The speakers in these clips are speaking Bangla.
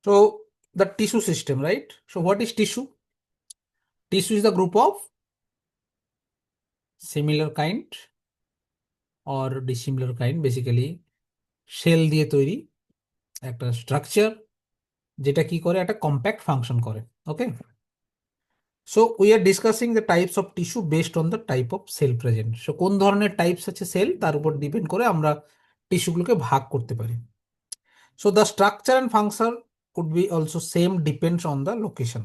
So the tissue system, right? So what is tissue? Tissue is the group of similar kind or dissimilar kind, basically cell দিয়ে তৈরি একটা স্ট্রাকচার যেটা কি করে একটা কম্প্যাক্ট ফাংশন করে। Okay, so we are discussing the types of tissue based on the type of cell present. So কোন ধরনের টাইপস আছে সেল তার উপর ডিপেন্ড করে আমরা টিস্যুগুলোকে ভাগ করতে পারি। So the structure and function could be also same depends on the location.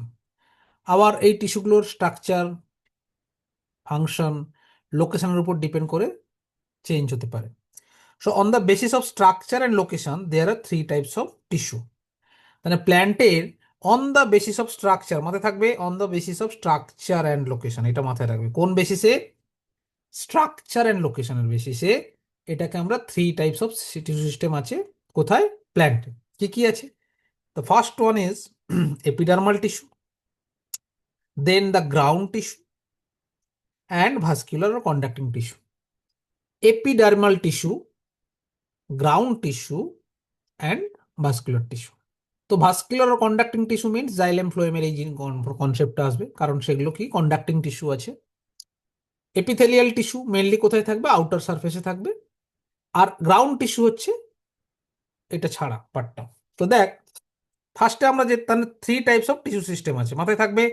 আবার এই টিস্যুগুলোর স্ট্রাকচার, ফাংশন লোকেশনের উপর ডিপেন্ড করে চেঞ্জ হতে পারে। So on the basis of structure and location there are three types of tissue. মানে প্ল্যান্টের on the basis of structure মাথায় থাকবে, on the basis of structure and location, এটা মাথায় রাখবে। কোন বেসিসে? স্ট্রাকচার অ্যান্ড লোকেশনের বেসিসে এটাকে আমরা three types of tissue system আছে। কোথায়? প্ল্যান্টে। কি কি আছে? The first one is epidermal tissue, then the ground tissue and vascular or conducting tissue. Epidermal tissue, ground tissue and vascular tissue. তো ভাস্কুলার ও কন্ডাক্টিং টিস্যু মিনস জাইলেম ফ্লোয়েমের এই কনসেপ্টটা আসবে, কারণ সেগুলো কি কন্ডাক্টিং টিস্যু আছে। এপিথেলিয়াল টিস্যু মেনলি কোথায় থাকবে? আউটার সারফেসে থাকবে। আর গ্রাউন্ড টিস্যু হচ্ছে এটা ছাড়া পার্টটা। তো দেখ, ফার্স্টে আমরা যে তাহলে three types of tissue system আছে মাথায় থাকবে।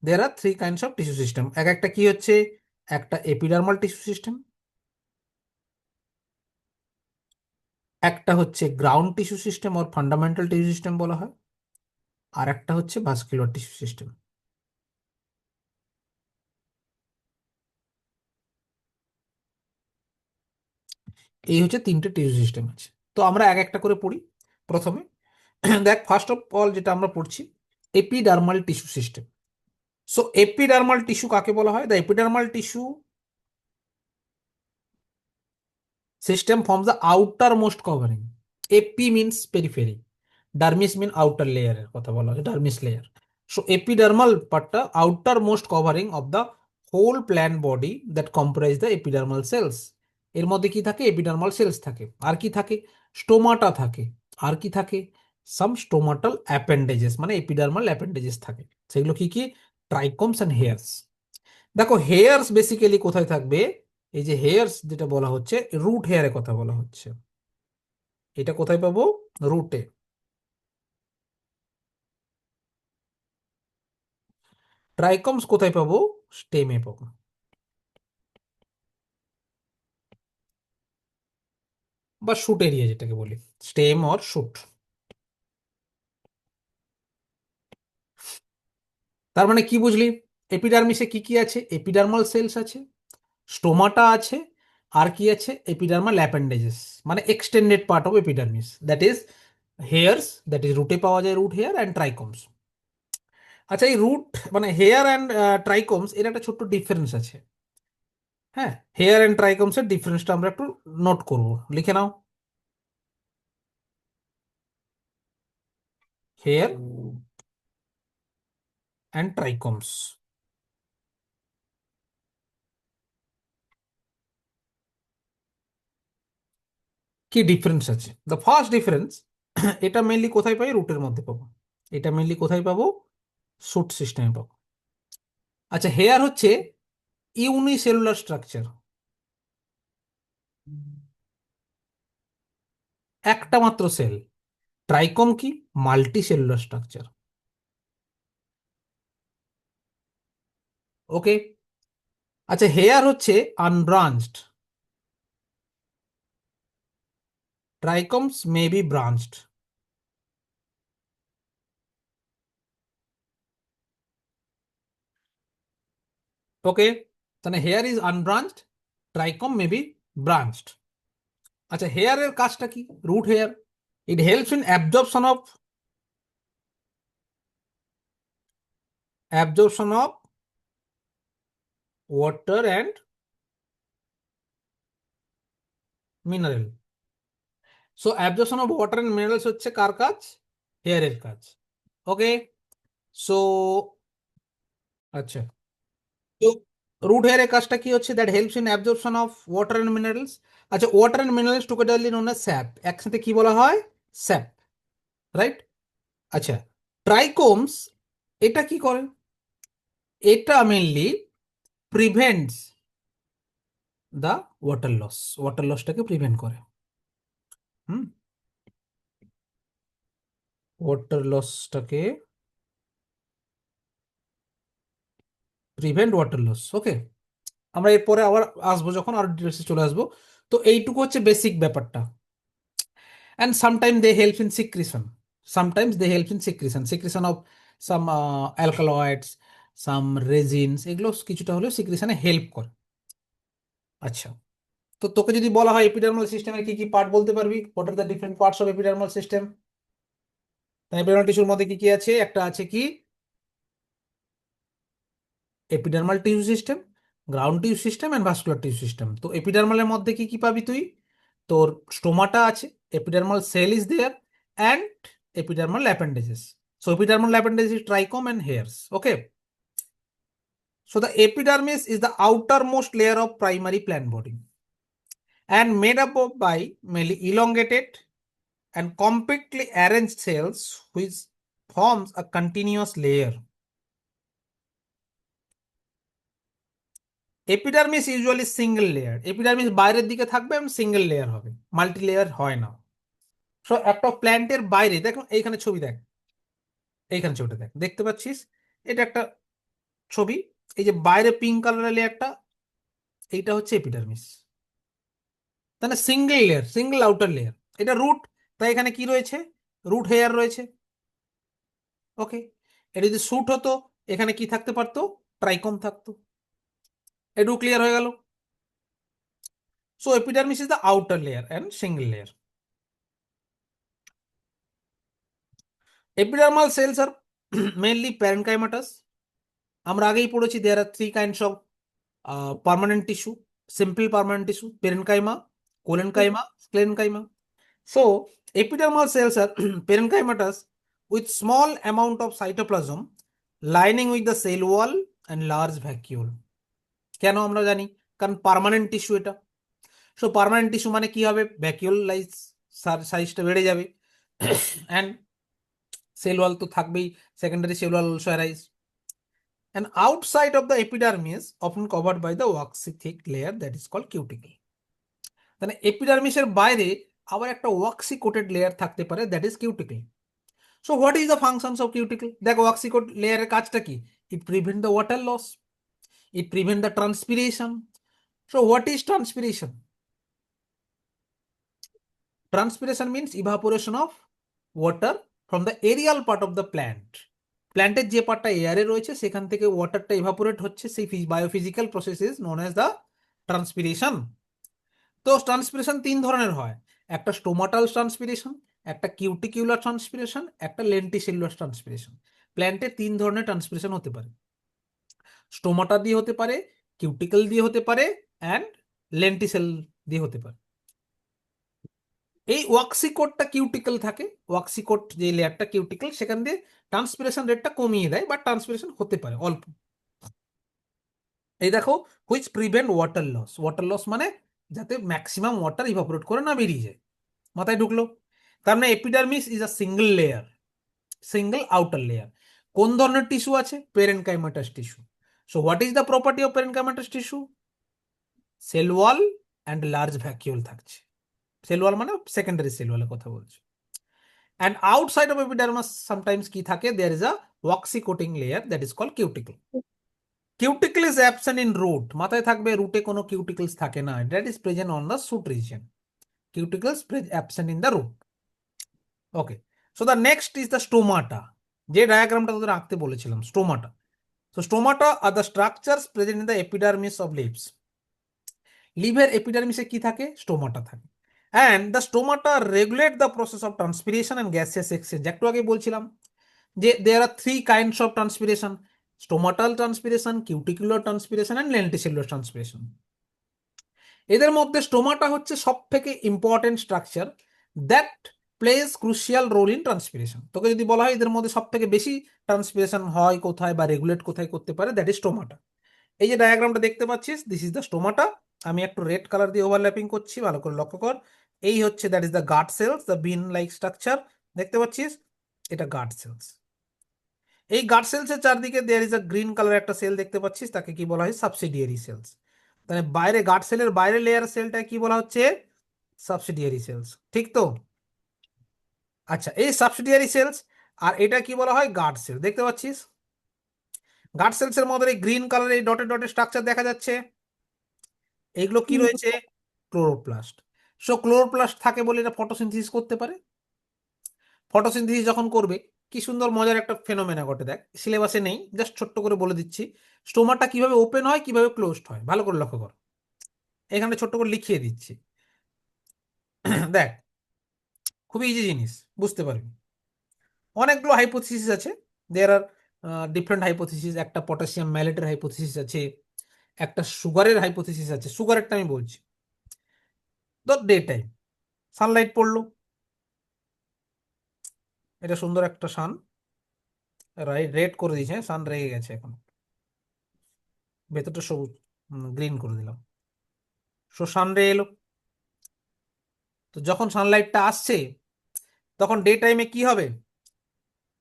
There are three kinds of tissue system. এক একটা কি হচ্ছে? একটা এপিডার্মাল টিস্যু সিস্টেম, একটা হচ্ছে গ্রাউন্ড টিস্যু সিস্টেম ওর ফান্ডামেন্টাল টিস্যু সিস্টেম বলা হয়, আর একটা হচ্ছে ভাস্কুলার টিস্যু সিস্টেম। এই হচ্ছে তিনটে টিস্যু সিস্টেম আছে। তো আমরা এক একটা করে পড়ি। প্রথমে দেখ, ফার্স্ট অফ অল যেটা আমরা পড়ছি epidermal tissue system. So epidermal tissue কাকে বলা হয়? The epidermal tissue system forms the outermost covering. Epi means periphery, dermis mean outer লেয়ারের কথা বলা হয়, ডার্মিস লেয়ার। সো এপিডার্মাল পার্টটা outermost covering of the whole plant body that comprise the epidermal cells. এর মধ্যে কি থাকে? এপিডার্মাল সেলস থাকে। আর কি থাকে? স্টোমাটা থাকে। আর কি থাকে? সাম স্টোমাটাল অ্যাপেন্ডেজেস, মানে এপিডার্মাল অ্যাপেন্ডেজেস থাকে। সেগুলো কি কি? ট্রাইকমস অ্যান্ড হেয়ার্স। দেখো, হেয়ার্স বেসিক্যালি কোথায় থাকবে? এই যে হেয়ার্স যেটা বলা হচ্ছে, রুট হেয়ারের কথা বলা হচ্ছে। এটা কোথায় পাবো? রুটে। ট্রাইকমস কোথায় পাবো? স্টেমে পাবো। বা শুট এরিয়া যেটাকে বলি, স্টেম অর শুট। তার মানে কি বুঝলি? এপিডার্মিসে কি কি আছে? এপিডার্মাল সেলস আছে, স্টোমাটা আছে, আর কি আছে? এপিডার্মাল অ্যাপেন্ডেজেস, মানে extended part of epidermis, that is here's, that is রুটে পাওয়া যায় রুট হেয়ার অ্যান্ড ট্রাইকমস। আচ্ছা, এই রুট মানে হেয়ার অ্যান্ড ট্রাইকমস এর একটা ছোট্ট ডিফারেন্স আছে। হ্যাঁ, হেয়ার অ্যান্ড ট্রাইকমস এর ডিফারেন্সটা আমরা একটু নোট করব, লিখে নাও। হেয়ার অ্যান্ড ট্রাইকমস কি ডিফারেন্স আছে? দ্য ফার্স্ট ডিফারেন্স, এটা মেনলি কোথায় পাই? রুটের মধ্যে পাবো। এটা মেনলি কোথায় পাবো? শুট সিস্টেমে পাবো। আচ্ছা, হেয়ার হচ্ছে ইউনিসেলুলার স্ট্রাকচার, একটা মাত্র সেল। ট্রাইকম কি? Multicellular structure. ওকে। আচ্ছা, হেয়ার হচ্ছে আনব্রাঞ্চড, ট্রাইকমস মে বি ব্রাঞ্চড। ওকে, তাহলে hair is unbranched, trichome may be branched. আচ্ছা, হেয়ারের কাজটা কি? Root hair, it helps in absorption of water and mineral. So absorption of water and minerals হচ্ছে কার কাজ? হেয়ারের কাজ। ওকে। সো আচ্ছা, তো রুট হেয়ারের কাজটা কি হচ্ছে? That helps in absorption of water and minerals. আচ্ছা, water and minerals togetherly known as sap, একসাথে কি বলা হয়? Sap, right? আচ্ছা, ট্রাইকোমস এটা কি করে? এটা মেনলি প্রিভেন্টস দ্য ওয়াটার লসটাকে প্রিভেন্ট করে। হুম, ওয়াটার লসটাকে প্রিভেন্ট ওয়াটার লস। ওকে, আমরা এরপরে আবার আসবো, যখন আর ডিটেলসে চলে আসবো। তো এইটুকু হচ্ছে বেসিক ব্যাপারটা। And sometime they help in secretion, secretion of some alkaloids, some resins, এগুলো কিছুটা হলেও সিক্রিশনে হেল্প করে। আচ্ছা, তো তোকে যদি বলা হয় এপিডার্মাল সিস্টেমের কি কি পার্ট বলতে পারবি? What are the different parts of epidermal system? Epidermal টিস্যুর মধ্যে কি কি আছে? একটা আছে কি epidermal tissue system, ground tissue system and vascular tissue system. তো এপিডার্মালের মধ্যে কি কি পাবি তুই? তোর স্টোমাটা আছে, epidermal cell is there, and epidermal appendages. So epidermal appendage is trichome and hairs. Okay, so the epidermis is the outermost layer of primary plant body and made up of by mainly elongated and compactly arranged cells which forms a continuous layer. Epidermis usually single layer, epidermis বাইরের দিকে থাকবে এবং সিঙ্গেল লেয়ার হবে, মাল্টি লেয়ার হয় না। সো একটা প্ল্যান্টের বাইরে দেখো, এইখানে ছবি দেখ, এইখানে ছবিটা দেখ, দেখতে পাচ্ছিস? এটা একটা ছবি, এই যে বাইরে পিঙ্ক কালারের লেয়ারটা, এইটা হচ্ছে এপিডার্মিস। তাহলে single layer, single outer layer. এটা রুট, তাই এখানে কি রয়েছে? রুট হেয়ার রয়েছে। ওকে, এটা যদি শুট হতো, এখানে কি থাকতে পারতো? ট্রাইকোম থাকতো। এটুকু ক্লিয়ার হয়ে গেল? So epidermis is the outer layer and single layer. Epidermal cells are mainly parenchymatous. আমরা আগেই পড়েছি there are three kinds of permanent tissue: simple permanent tissue, parenchyma, collenchyma, sclerenchyma. So, epidermal cells are parenchymatous with small amount of cytoplasm lining with the cell wall and large vacuole. কেন আমরা জানি? কারণ পার্মানেন্ট টিস্যু এটা। সো পার্মানেন্ট টিস্যু মানে কি হবে? ভ্যাকিউল সাইজটা বেড়ে যাবে, অ্যান্ড সেল ওয়াল তো থাকবেই, secondary cell wall also arise. And outside of the epidermis often covered by the waxy thick layer that is called cuticle. তাহলে এপিডার্মিসের বাইরে আবার একটা ওয়াক্সি কোটেড লেয়ার থাকতে পারে, that is cuticle. So what is the functions of cuticle? দেখো, ওয়াক্সি কোট লেয়ারের কাজটা কি? It prevent the water loss, it prevent the transpiration. So what is transpiration? Transpiration means evaporation of water from the aerial part of the plant. প্ল্যান্টের যে পার্টটা এয়ারে রয়েছে সেখান থেকে ওয়াটারটা ইভাপোরেট হচ্ছে, সেই biophysical process is known as the transpiration. তো ট্রান্সপিরেশন তিন ধরনের হয়: একটা স্টোমাটাল ট্রান্সপিরেশন, একটা কিউটিকিউলার ট্রান্সপিরেশন, একটা লেন্টিসেলুলার ট্রান্সপিরেশন। প্ল্যান্টে তিন ধরনের ট্রান্সপিরেশন হতে পারে: স্টোমাটা দিয়ে হতে পারে, কিউটিকল দিয়ে হতে পারে, অ্যান্ড লেন্টিসেল দিয়ে হতে পারে। এই ওয়াক্সিকোটটা কিউটিকল থাকে, ওয়াক্সিকোট যে লেয়ারটা কিউটিকল, সেখান দিয়ে ট্রান্সপিরেশন রেটটা কমিয়ে দেয়, বা ট্রান্সপিরেশন হতে পারে অল্প। এই দেখো, which prevent water loss. Water loss মানে যাতে ম্যাক্সিমাম ওয়াটার ইভাপোরেট করে না বেরিয়ে যায়। মাথায় ঢুকলো? তার মানে epidermis is a single layer, single outer layer. কোন ধরনের টিস্যু আছে? Parenchymatous tissue. So what is the property of parenchymatous tissue? Cell wall and large vacuole থাকছে। সেল ওয়াল মানে সেকেন্ডারি সেল ওয়ালের কথা বলছি। And outside of epidermis sometimes কি থাকে? There is a waxy coating layer that is called cuticle. Cuticle is absent in root. মাথায় থাকবে, রুটে কোনো কিউটিকলস থাকে না, that is present on the shoot region. Cuticles absent in the root. Okay, so the next is the stomata, যে ডায়াগ্রামটা তোদের আঁকতে বলেছিলাম, stomata. So stomata are the structures present in the epidermis of leaves. লিভের এপিডার্মিসে কি থাকে? স্টোমাটা থাকে। and the stomata regulate the process of transpiration and gaseous exchange. একটু আগে বলছিলাম যে there are three kinds of transpiration: stomatal transpiration, cuticular transpiration and lenticellular transpiration. এদের মধ্যে স্টোমাটা হচ্ছে সব থেকে important structure that plays crucial role in transpiration. তোকে যদি বলা হয় এদের মধ্যে সব থেকে বেশি ট্রান্সপিরেশন হয় কোথায় বা রেগুলেট কোথায় করতে পারে, দ্যাট ইজ স্টোমাটা। এই যে ডায়াগ্রামটা দেখতে পাচ্ছিস, দিস ইজ দ্য স্টোমাটা। আমি একটু রেড কালার দিয়ে ওভারল্যাপিং করছি, ভালো করে লক্ষ্য কর। এই হচ্ছে that is the guard cells, the bean like structure, দেখতে পাচ্ছিস? এটা গার্ড সেলস। এই গার্ড সেলসের চারদিকে there is a green colour একটা সেল দেখতে পাচ্ছিস, তাকে কি বলা হয়? Subsidiary cells. তাহলে বাইরে গার্ড সেলের বাইরে লেয়ার সেলটা কি বলা হচ্ছে? সাবসিডিয়ারি সেলস, ঠিক তো? আচ্ছা, এই সাবসিডিয়ারি সেলস আর এটা কি বলা হয়? Guard cell. দেখতে পাচ্ছিস গার্ড সেলস এর মধ্যে এই গ্রিন কালারের এই ডটেড ডটেড স্ট্রাকচার দেখা যাচ্ছে, এইগুলো কি রয়েছে? ক্লোরোপ্লাস্ট। সো ক্লোরোপ্লাস্ট থাকে বলে এটা ফটোসিনথেসিস করতে পারে। ফটোসিনথেসিস যখন করবে, কি সুন্দর মজার একটা ফেনোমেনা ঘটে। দেখ, সিলেবাসে নেই, জাস্ট ছোট্ট করে বলে দিচ্ছি। স্টোমাটা কিভাবে ওপেন হয়, কিভাবে ক্লোজড হয়, ভালো করে লক্ষ্য কর। এখানে ছোট্ট করে লিখিয়ে দিচ্ছি। দেখ, খুবই ইজি জিনিস, বুঝতে পারবি। অনেকগুলো হাইপোথিসিস আছে। দেয়ার আর ডিফারেন্ট হাইপোথিসিস। একটা পটাশিয়াম ম্যালেটের হাইপোথিসিস আছে, একটা সুগারের হাইপোথিসিস আছে। সুগারেরটা আমি বলছি। ধর ডে টাইম, সানলাইট পড়লো, এটা সুন্দর একটা সান, রেড করে দিয়েছে, সান রেগে গেছে এখন, ভেতরটা সবুজ, গ্রিন করে দিলাম। সো সান রে এলো, তো যখন সানলাইটটা আসছে তখন ডে টাইমে কি হবে?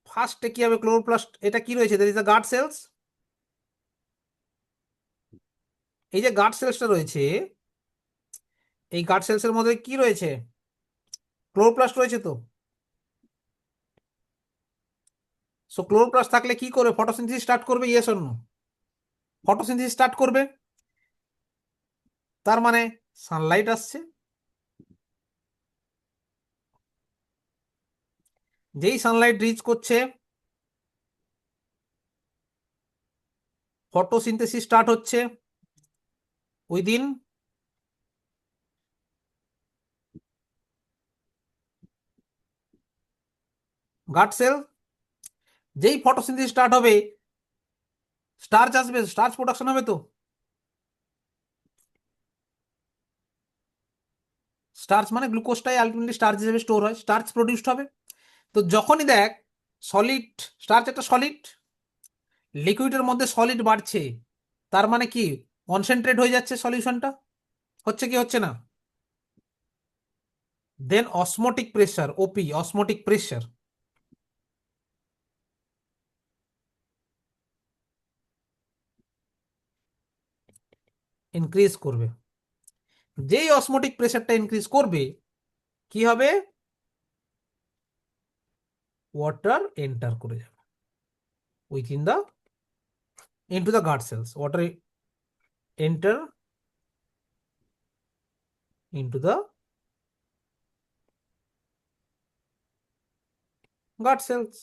ফার্স্টে কি হবে? ক্লোরোপ্লাস্ট, এটা কি রয়েছে? There is the guard cells. এই যে গার্ড সেলসটা রয়েছে, এই গার্ড সেলস এর মধ্যে কি রয়েছে? ক্লোরোপ্লাস্ট রয়েছে তো। সো ক্লোরোপ্লাস্ট থাকলে কি করবে? ফটোসিনথেসিস স্টার্ট করবে, yes or no? Photosynthesis start করবে, তার মানে সানলাইট আসছে। যেই সানলাইট রিচ করছে, ফটোসিনথেসিস স্টার্ট হচ্ছে উইদিন গার্ড সেল। যেই ফটোসিনথেসিস স্টার্ট হবে, স্টার্চ আসবে, স্টার্চ প্রোডাকশন হবে তো। স্টার্চ মানে গ্লুকোজটাই আলটিমেটলি স্টার্চ হিসেবে স্টোর হয়, স্টার্চ প্রডিউসড হবে। তো যখনই দেখ সলিড, স্টার্চ একটা সলিড, লিকুইডের মধ্যে সলিড বাড়ছে, তার মানে কি? কনসেন্ট্রেট হয়ে যাচ্ছে সলিউশনটা, হচ্ছে কি হচ্ছে না? দেন অসমোটিক প্রেসার, ওপি, অসমোটিক প্রেসার ইনক্রিজ করবে। যেই অসমোটিক প্রেসারটা ইনক্রিজ করবে, কি হবে? ওয়াটার এন্টার করে যাবে within the, into the guard cells. Water enter into the guard cells.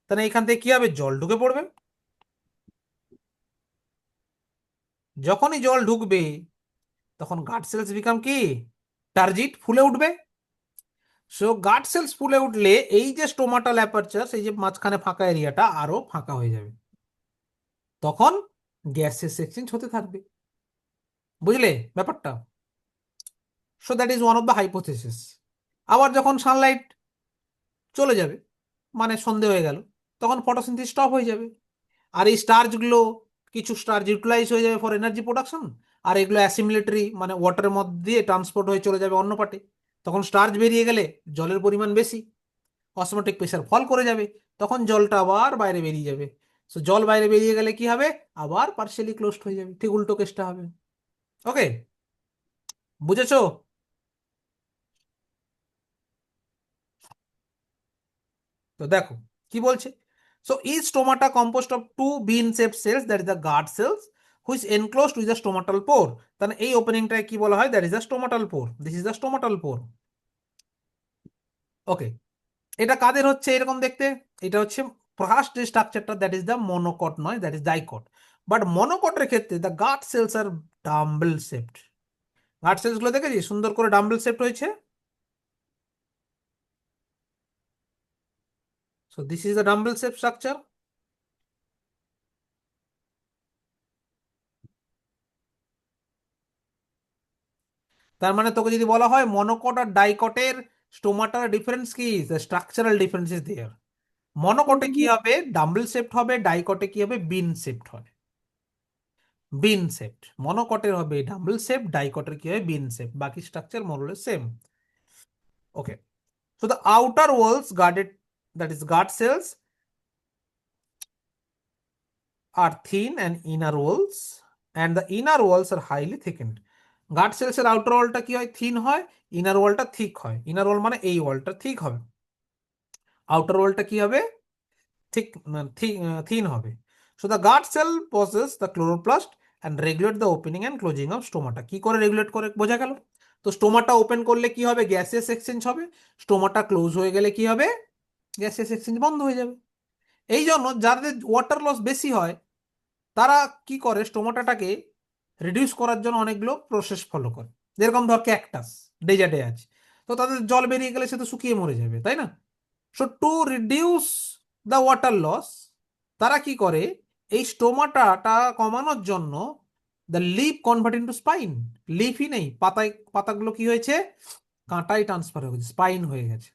তাহলে এখান থেকে কি হবে? জল ঢুকে পড়বে। যখনই জল ঢুকবে তখন গার্ড সেলস বিকাম কি? টার্জিট, ফুলে উঠবে। সো গার্ড সেলস ফুলে উঠলে এই যে স্টোমাটাল অ্যাপারচার, এই যে মাঝখানে ফাঁকা এরিয়াটা আরো ফাঁকা হয়ে যাবে, তখন গ্যাসেস এক্সচেঞ্জ হতে থাকবে। বুঝলে ব্যাপারটা? So that is one of the hypothesis. আবার যখন সানলাইট চলে যাবে, মানে সন্ধে হয়ে গেল, তখন ফটোসিনথেসিস স্টপ হয়ে যাবে। আর এই স্টার্চগুলো, কিছু স্টার্চ ইউটিলাইজ হয়ে যাবে ফর এনার্জি প্রোডাকশন, আর এগুলো অ্যাসিমিলেটরি মানে ওয়াটারের মধ্যে দিয়ে ট্রান্সপোর্ট হয়ে চলে যাবে অন্য পার্টে। তখন স্টার্চ বেরিয়ে গেলে জলের পরিমাণ বেশি, অসমোটিক প্রেসার ফল করে যাবে, তখন জলটা আবার বাইরে বেরিয়ে যাবে। সো জল বাইরে বেরিয়ে গেলে কি হবে? আবার পার্শিয়ালি ক্লোজড হয়ে যাবে, ঠিক উল্টো কেসটা হবে। ওকে, বুঝেছো? তো দেখো কি বলছে। So is stomata composed of two bean shape cells, that is the guard cells, which enclosed with the stomatal pore. তাহলে এই ওপেনিংটাকে কি বলা হয়? That is the stomatal pore. This is the stomatal pore. Okay, এটা কাদের হচ্ছে এরকম দেখতে? এটা হচ্ছে ফার্স্ট যে স্ট্রাকচারটা, দ্যাট ইজ দ্য মনোকট, নয় দ্যাট ইজ ডাইকট। বাট মনোকটের ক্ষেত্রে the guard cells are dumbbell shaped. Guard cells গুলো দেখেছি সুন্দর করে ডাম্বেল শেপড হয়েছে। So this is the dumbbell shape structure. তার মানে তোকে যদি বলা হয় মনোকট আর ডাইকটের স্টোমাটার ডিফারেন্স কি, স্ট্রাকচারাল ডিফারেন্স ইজ দেয়ার। মনোকটে কি হবে? ডাম্বেল শেপড হবে, ডাইকটে কি হবে? বিন শেপড হবে। বিন শেপড, মনোকটের হবে ডাম্বেল শেপ, ডাইকটের কি হবে? Bean shape. বাকি structure more or less same. Okay, so the outer walls guarded that is guard cells are thin and inner walls and the inner walls are highly thickened. Guard সেলসের আউটার ওয়ালটা কি হয়, থিন হয়, ইনার ওয়ালটা থিক হয়। ইনার ওয়াল মানে এই ওয়ালটা থিক হবে, আউটার ওয়ালটা কি হবে, থিক থিন হবে। So the guard cell possess the chloroplast and regulate the opening and closing of stomata. কি করে রেগুলেট করে, বোঝা গেল? তো স্টোমাটা ওপেন করলে কি হবে, গ্যাসিয়াস এক্সচেঞ্জ হবে। স্টোমাটা ক্লোজ হয়ে গেলে কি হবে, গ্যাসিয়াস এক্সচেঞ্জ বন্ধ হয়ে যাবে। এই জন্য যাদের ওয়াটার লস বেশি হয় তারা কি করে, স্টোমাটাটাকে রিডিউস করার জন্য অনেকগুলো প্রসেস ফলো করে। যেরকম ধর ক্যাকটাস ডেজার্টে আছে, তো তাদের জল বেরিয়ে গেলে সে তো শুকিয়ে মরে যাবে, তাই না? So to reduce the water loss তারা কি করে, এই স্টোমাটাটা কমানোর জন্য the leaf convert into spine. লিফই নেই, পাতায়, পাতাগুলো কি হয়েছে, কাঁটায় ট্রান্সফার হয়ে গেছে, স্পাইন হয়ে গেছে।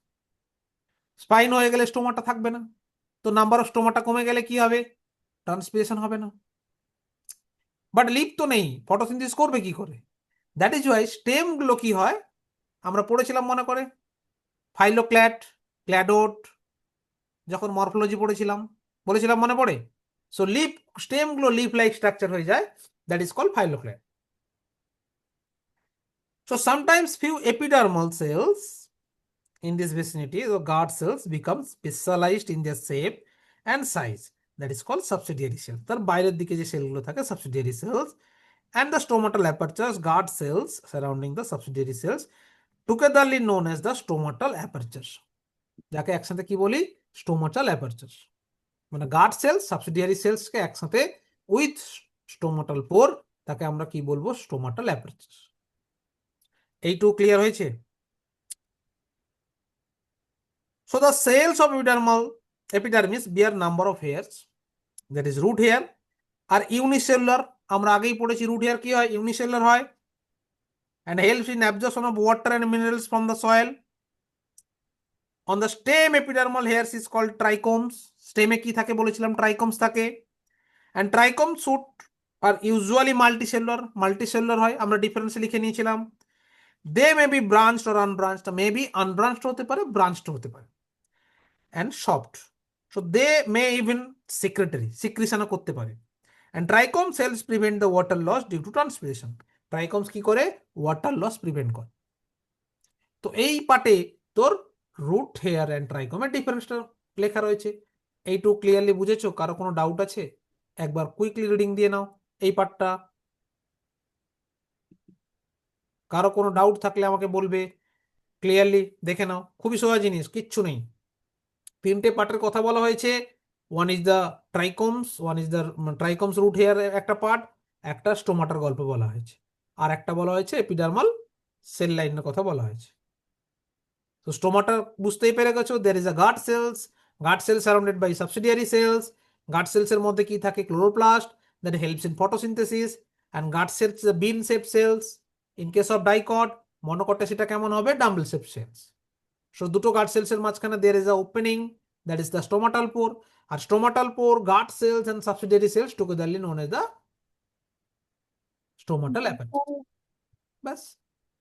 স্পাইন হয়ে গেলে স্টোমাটা থাকবে না, তো নাম্বার অফ স্টোমাটা কমে গেলে কি হবে, ট্রান্সপিরেশন হবে না। বাট লিফ তো নেই, ফটোসিনথেসিস করবে কি করে? দ্যাট ইজ ওয়াই স্টেম গুলো কি হয়, আমরা পড়েছিলাম মনে করে ফাইলোক্ল্যাট, ক্ল্যাডোট, যখন মরফোলজি পড়েছিলাম, বলেছিলাম মনে পড়ে? সো লিফ, স্টেম গুলো লিফ লাইক স্ট্রাকচার হয়ে যায়, that is called phylloclade. So sometimes few epidermal cells in this vicinity, the guard cells become specialized in their shape and size, that is called subsidiary cells. তার বাইরের দিকে যে সেলগুলো থাকে subsidiary cells, and the stomatal apertures, guard cells surrounding the subsidiary cells, togetherly known as the stomatal apertures, যাকে একসাথে কি বলি, stomatal apertures। মানে গার্ড সেলস সাবসিডিয়ারি সেলস কে একসাথে উইথ স্টোমাটাল পোর, তাকে আমরা কি বলবো, স্টোমাটাল অ্যাপারচার। এইটুকু ক্লিয়ার হয়েছে? So the cells of epidermis bear number of hairs, that is root hair, আর ইউনিসেলুলার, আমরা আগেই পড়েছি রুট হেয়ার কি হয়, ইউনিসেলুলার হয়, and helps in absorption of water and minerals from the soil. On the stem epidermal hairs is called trichomes. স্টেমে কি থাকে বলেছিলাম, ট্রাইকোমস থাকে। and trichome shoot are usually multicellular হয়, আমরা ডিফারেন্স লিখে নিয়েছিলাম। they may be branched or unbranched, may be unbranched হতে পারে, ব্রাঞ্চড হতে পারে। and soft, so they may even secretion করতে পারে। and trichome cells prevent the water loss due to transpiration. trichomes কি করে, ওয়াটার লস প্রিভেন্ট করে। তো এই পার্টে তোর রুট হেয়ার এন্ড ট্রাইকোমের ডিফারেন্সটা লেখা রয়েছে। এইটুকু ক্লিয়ারলি বুঝেছো? কারো কোনো ডাউট আছে? একবার কুইকলি রিডিং দিয়ে নাও এই পার্টটা। কারো কোনো ডাউট থাকলে আমাকে বলবে, ক্লিয়ারলি দেখে নাও, খুবই সোজা জিনিস, কিচ্ছু নেই। তিনটে পার্টের কথা বলা হয়েছে, one is the trichomes, one is the trichomes root hair একটা পার্ট, একটা স্টোমাটার গল্প বলা হয়েছে, আর একটা বলা হয়েছে এপিডার্মাল সেল লাইনের কথা বলা হয়েছে। তো স্টোমাটা বুঝতেই পেরে গেছো, there is a guard cells, guard cell surrounded by subsidiary cells. Guard cells এর মধ্যে কি থাকে, chloroplast that helps in photosynthesis, and guard cells bean shape cells. In case of dicot, মনোকটে সেটা কেমন হবে, ডাম্বল শেপ সেলস। সো দুটো গার্ড সেলস এর মাঝখানে there is a opening, that is the stomatal pore, আর stomatal pore, guard cells and subsidiary cells togetherly known as the stomatal apparatus. ব্যাস।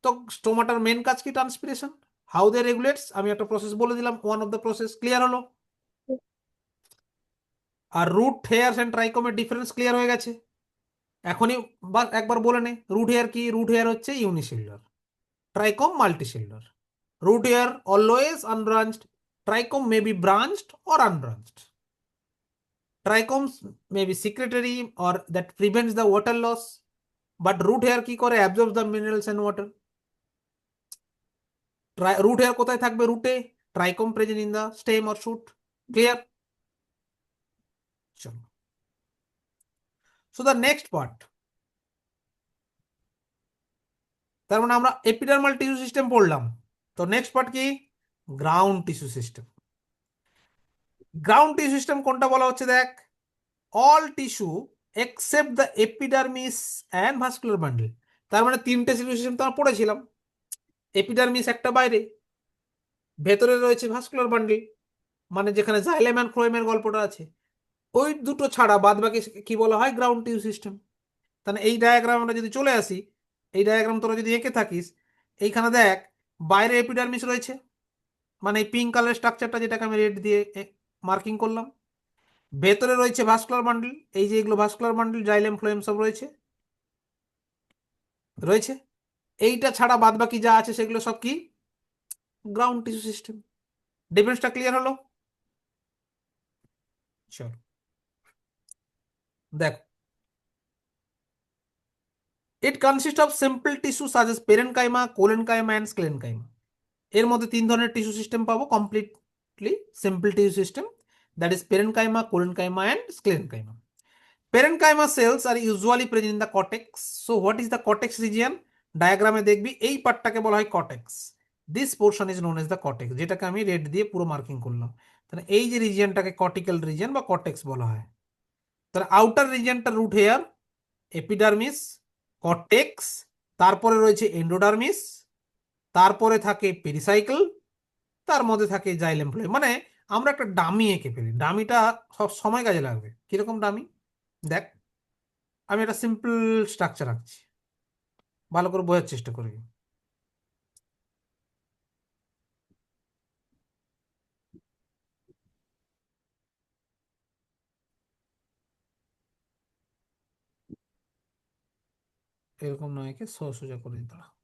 তো স্টোমাটার মেন কাজ কি, ট্রান্সপিরেশন। হাউ দে রেগুলেটস, আমি একটা প্রসেস বলে দিলাম, one of the process, clear হলো? আর রুট হেয়ার এন্ড ট্রাইকোমের ডিফারেন্স ক্লিয়ার হয়ে গেছে এখনই। বা একবার বলে নে, রুট হেয়ার কি, রুট হেয়ার হচ্ছে unicellular, trichome multicellular. Root hair always unbranched, trichome may be branched or unbranched. Trichomes may be secretory or that prevents the water loss, but root hair কি করে, absorbs the minerals and water. Root hair কোথায় থাকবে, রুটে, trichome present in the stem or shoot. Clear? চলো, সো দ্য নেক্সট পার্ট, তার মানে আমরা এপিডার্মাল টিস্যু সিস্টেম পড়লাম, তো নেক্সট পার্ট কি, ground tissue system. Ground tissue system কোনটা বলা হচ্ছে, দেখ, all tissue except the epidermis and vascular bundle. তার মানে তিনটে টিস্যু সিস্টেম তো আমরা পড়েছিলাম, এপিডার্মিস একটা বাইরে, ভেতরে রয়েছে ভাস্কুলার বান্ডেল, মানে যেখানে জাইলেম অ্যান্ড ফ্লোয়েমের গল্পটা আছে, ওই দুটো ছাড়া বাদ বাকি কি বলা হয়, গ্রাউন্ড টিস্যু সিস্টেম। তাহলে এই ডায়াগ্রাম আমরা যদি চলে আসি, এই ডায়াগ্রাম তোরা যদি এঁকে থাকিস, এইখানে দেখ বাইরে এপিডার্মিস রয়েছে, মানে এই পিঙ্ক কালার স্ট্রাকচারটা যেটাকে আমি রেড দিয়ে মার্কিং করলাম। ভেতরে রয়েছে ভাস্কুলার বান্ডল, এই যে এগুলো ভাস্কুলার বান্ডল, জাইলেম ফ্লোয়েম সব রয়েছে রয়েছে এইটা ছাড়া বাদ বাকি যা আছে সেগুলো সব কি গ্রাউন্ড টিস্যু সিস্টেম। ডিফারেন্সটা ক্লিয়ার হলো? চলো দেখো, it consist of simple tissue such as parenchyma, collenchyma and sclerenchyma. এর মধ্যে তিন ধরনের টিস্যু সিস্টেম পাবো completely simple tissue system, that is parenchyma, collenchyma and sclerenchyma. Parenchyma cells are usually present in the cortex. So what is the cortex region? ডায়াগ্রামে দেখবি এই পার্টটাকে বলা হয় cortex. This portion is known as the cortex, যেটাকে আমি রেড দিয়ে পুরো মার্কিং করলাম। তাহলে এই যে রিজিয়নটাকে কর্টিক্যাল রিজিয়ন বা কর্টেক্স বলা হয়। তাহলে আউটার রিজিয়নটা রুট হেয়ার, এপিডার্মিস, কর্টেক্স, তারপরে রয়েছে এন্ডোডার্মিস, তারপরে থাকে পেরিসাইকেল, তার মধ্যে থাকে জাইলেম ফ্লোয়েম। মানে আমরা একটা ডামি এঁকে ফেলি, ডামিটা সব সময় কাজে লাগবে। কিরকম ডামি? দেখ, আমি একটা সিম্পল স্ট্রাকচার আঁকছি, ভালো করে বোঝার চেষ্টা করবি। এরকম নয়, একে সোজা করে দিতে হবে।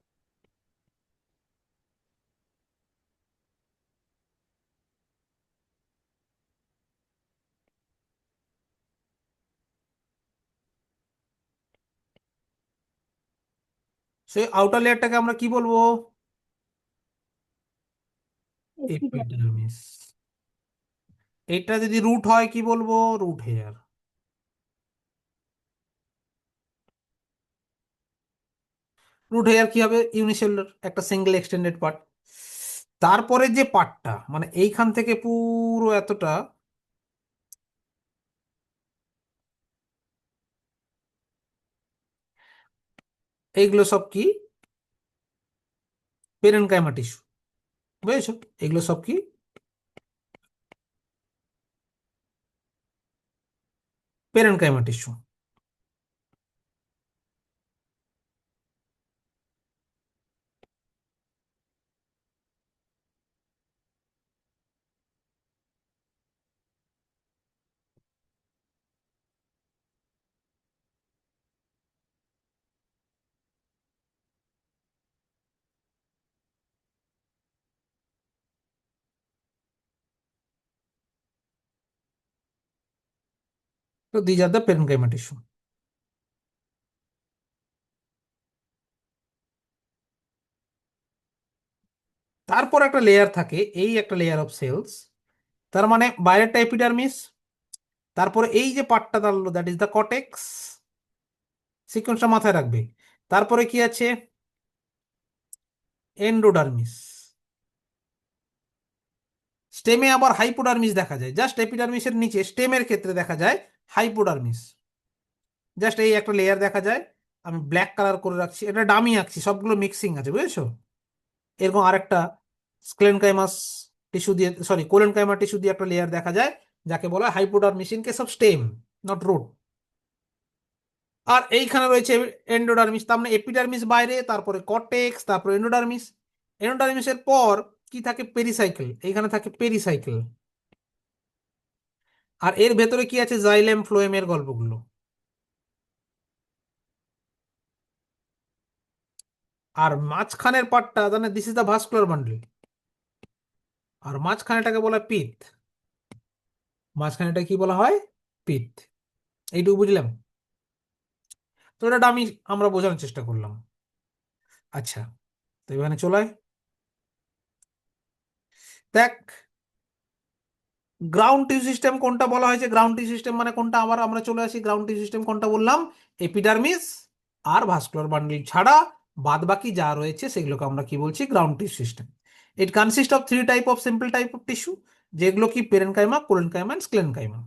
সেই আউটার লেয়ারটাকে আমরা কি বলবো? এপিডার্মিস। এটা যদি রুট হয় কি বলবো? Root hair. রুট হেয়ার কি হবে? ইউনিসেলুলার, একটা সিঙ্গেল এক্সটেন্ডেড পার্ট। তারপরে যে পার্টটা মানে এইখান থেকে পুরো এতটা, এইগুলো সব কি পেরেনকাইমা টিস্যু, বুঝেছো? এগুলো সব কি পেরেনকাইমা টিস্যু। তো these are the parenchyma tissue. তারপর একটা লেয়ার থাকে, এই একটা লেয়ার অফ সেলস, তার মানে বাইরেরটা এপিডার্মিস, তারপরে এই যে পার্টটা দাঁড়ালো দ্যাট ইজ দ্য কর্টেক্স, সিকোয়েন্সটা মাথায় রাখবে। তারপরে কি আছে? এন্ডোডার্মিস। স্টেমে আবার হাইপোডার্মিস দেখা যায়, জাস্ট এপিডার্মিসের নিচে স্টেমের ক্ষেত্রে দেখা যায় হাইপোডার্মিস। জাস্ট এই একটা লেয়ার দেখা যায়, আমি ব্ল্যাক কালার করে রাখছি, এটা ডামি আঁকছি, সবগুলো মিক্সিং আছে, বুঝেছো? এরকম আরেকটা স্ক্লেনকাইমাস টিস্যু দিয়ে, সরি কোলেনকাইমা টিস্যু দিয়ে একটা লেয়ার দেখা যায়, যাকে বলা হয় hypodermis in case of stem, not root. আর এইখানে রয়েছে এন্ডোডার্মিস, তার মানে এপিডার্মিস বাইরে, তারপরে কর্টেক্স, তারপরে এন্ডোডার্মিস। এন্ডোডার্মিসের পর কি থাকে? পেরিসাইকেল, এইখানে থাকে পেরিসাইকেল। আর এর ভেতরে কি আছে? জাইলেম ফ্লোয়েমের গল্পগুলো। আর মাঝখানের পার্টটা জানে this is the vascular bundle, আর মাঝখানেটাকে বলা হয় পিত। মাঝখানেটা কি বলা হয়? পিত। এইটুকু বুঝলাম। তো এটা আমি আমরা বোঝানোর চেষ্টা করলাম। আচ্ছা, তো এখানে চলে আয়। দেখ, গ্রাউন্ড টিস্যু সিস্টেম কোনটা বলা হয়েছে? গ্রাউন্ড টিস্যু সিস্টেম মানে কোনটা? আবার আমরা চলে আসি, গ্রাউন্ড টিস্যু সিস্টেম কোনটা বললাম? এপিডার্মিস আর ভাস্কুলার বান্ডল ছাড়া বাদ বাকি যা রয়েছে সেগুলোকে আমরা কি বলছি? Ground tissue system. It consist of three type of simple type of tissue, যেগুলো কি পেরেনকাইমা, কোলেনকাইমা এন্ড স্ক্লেনকাইমা।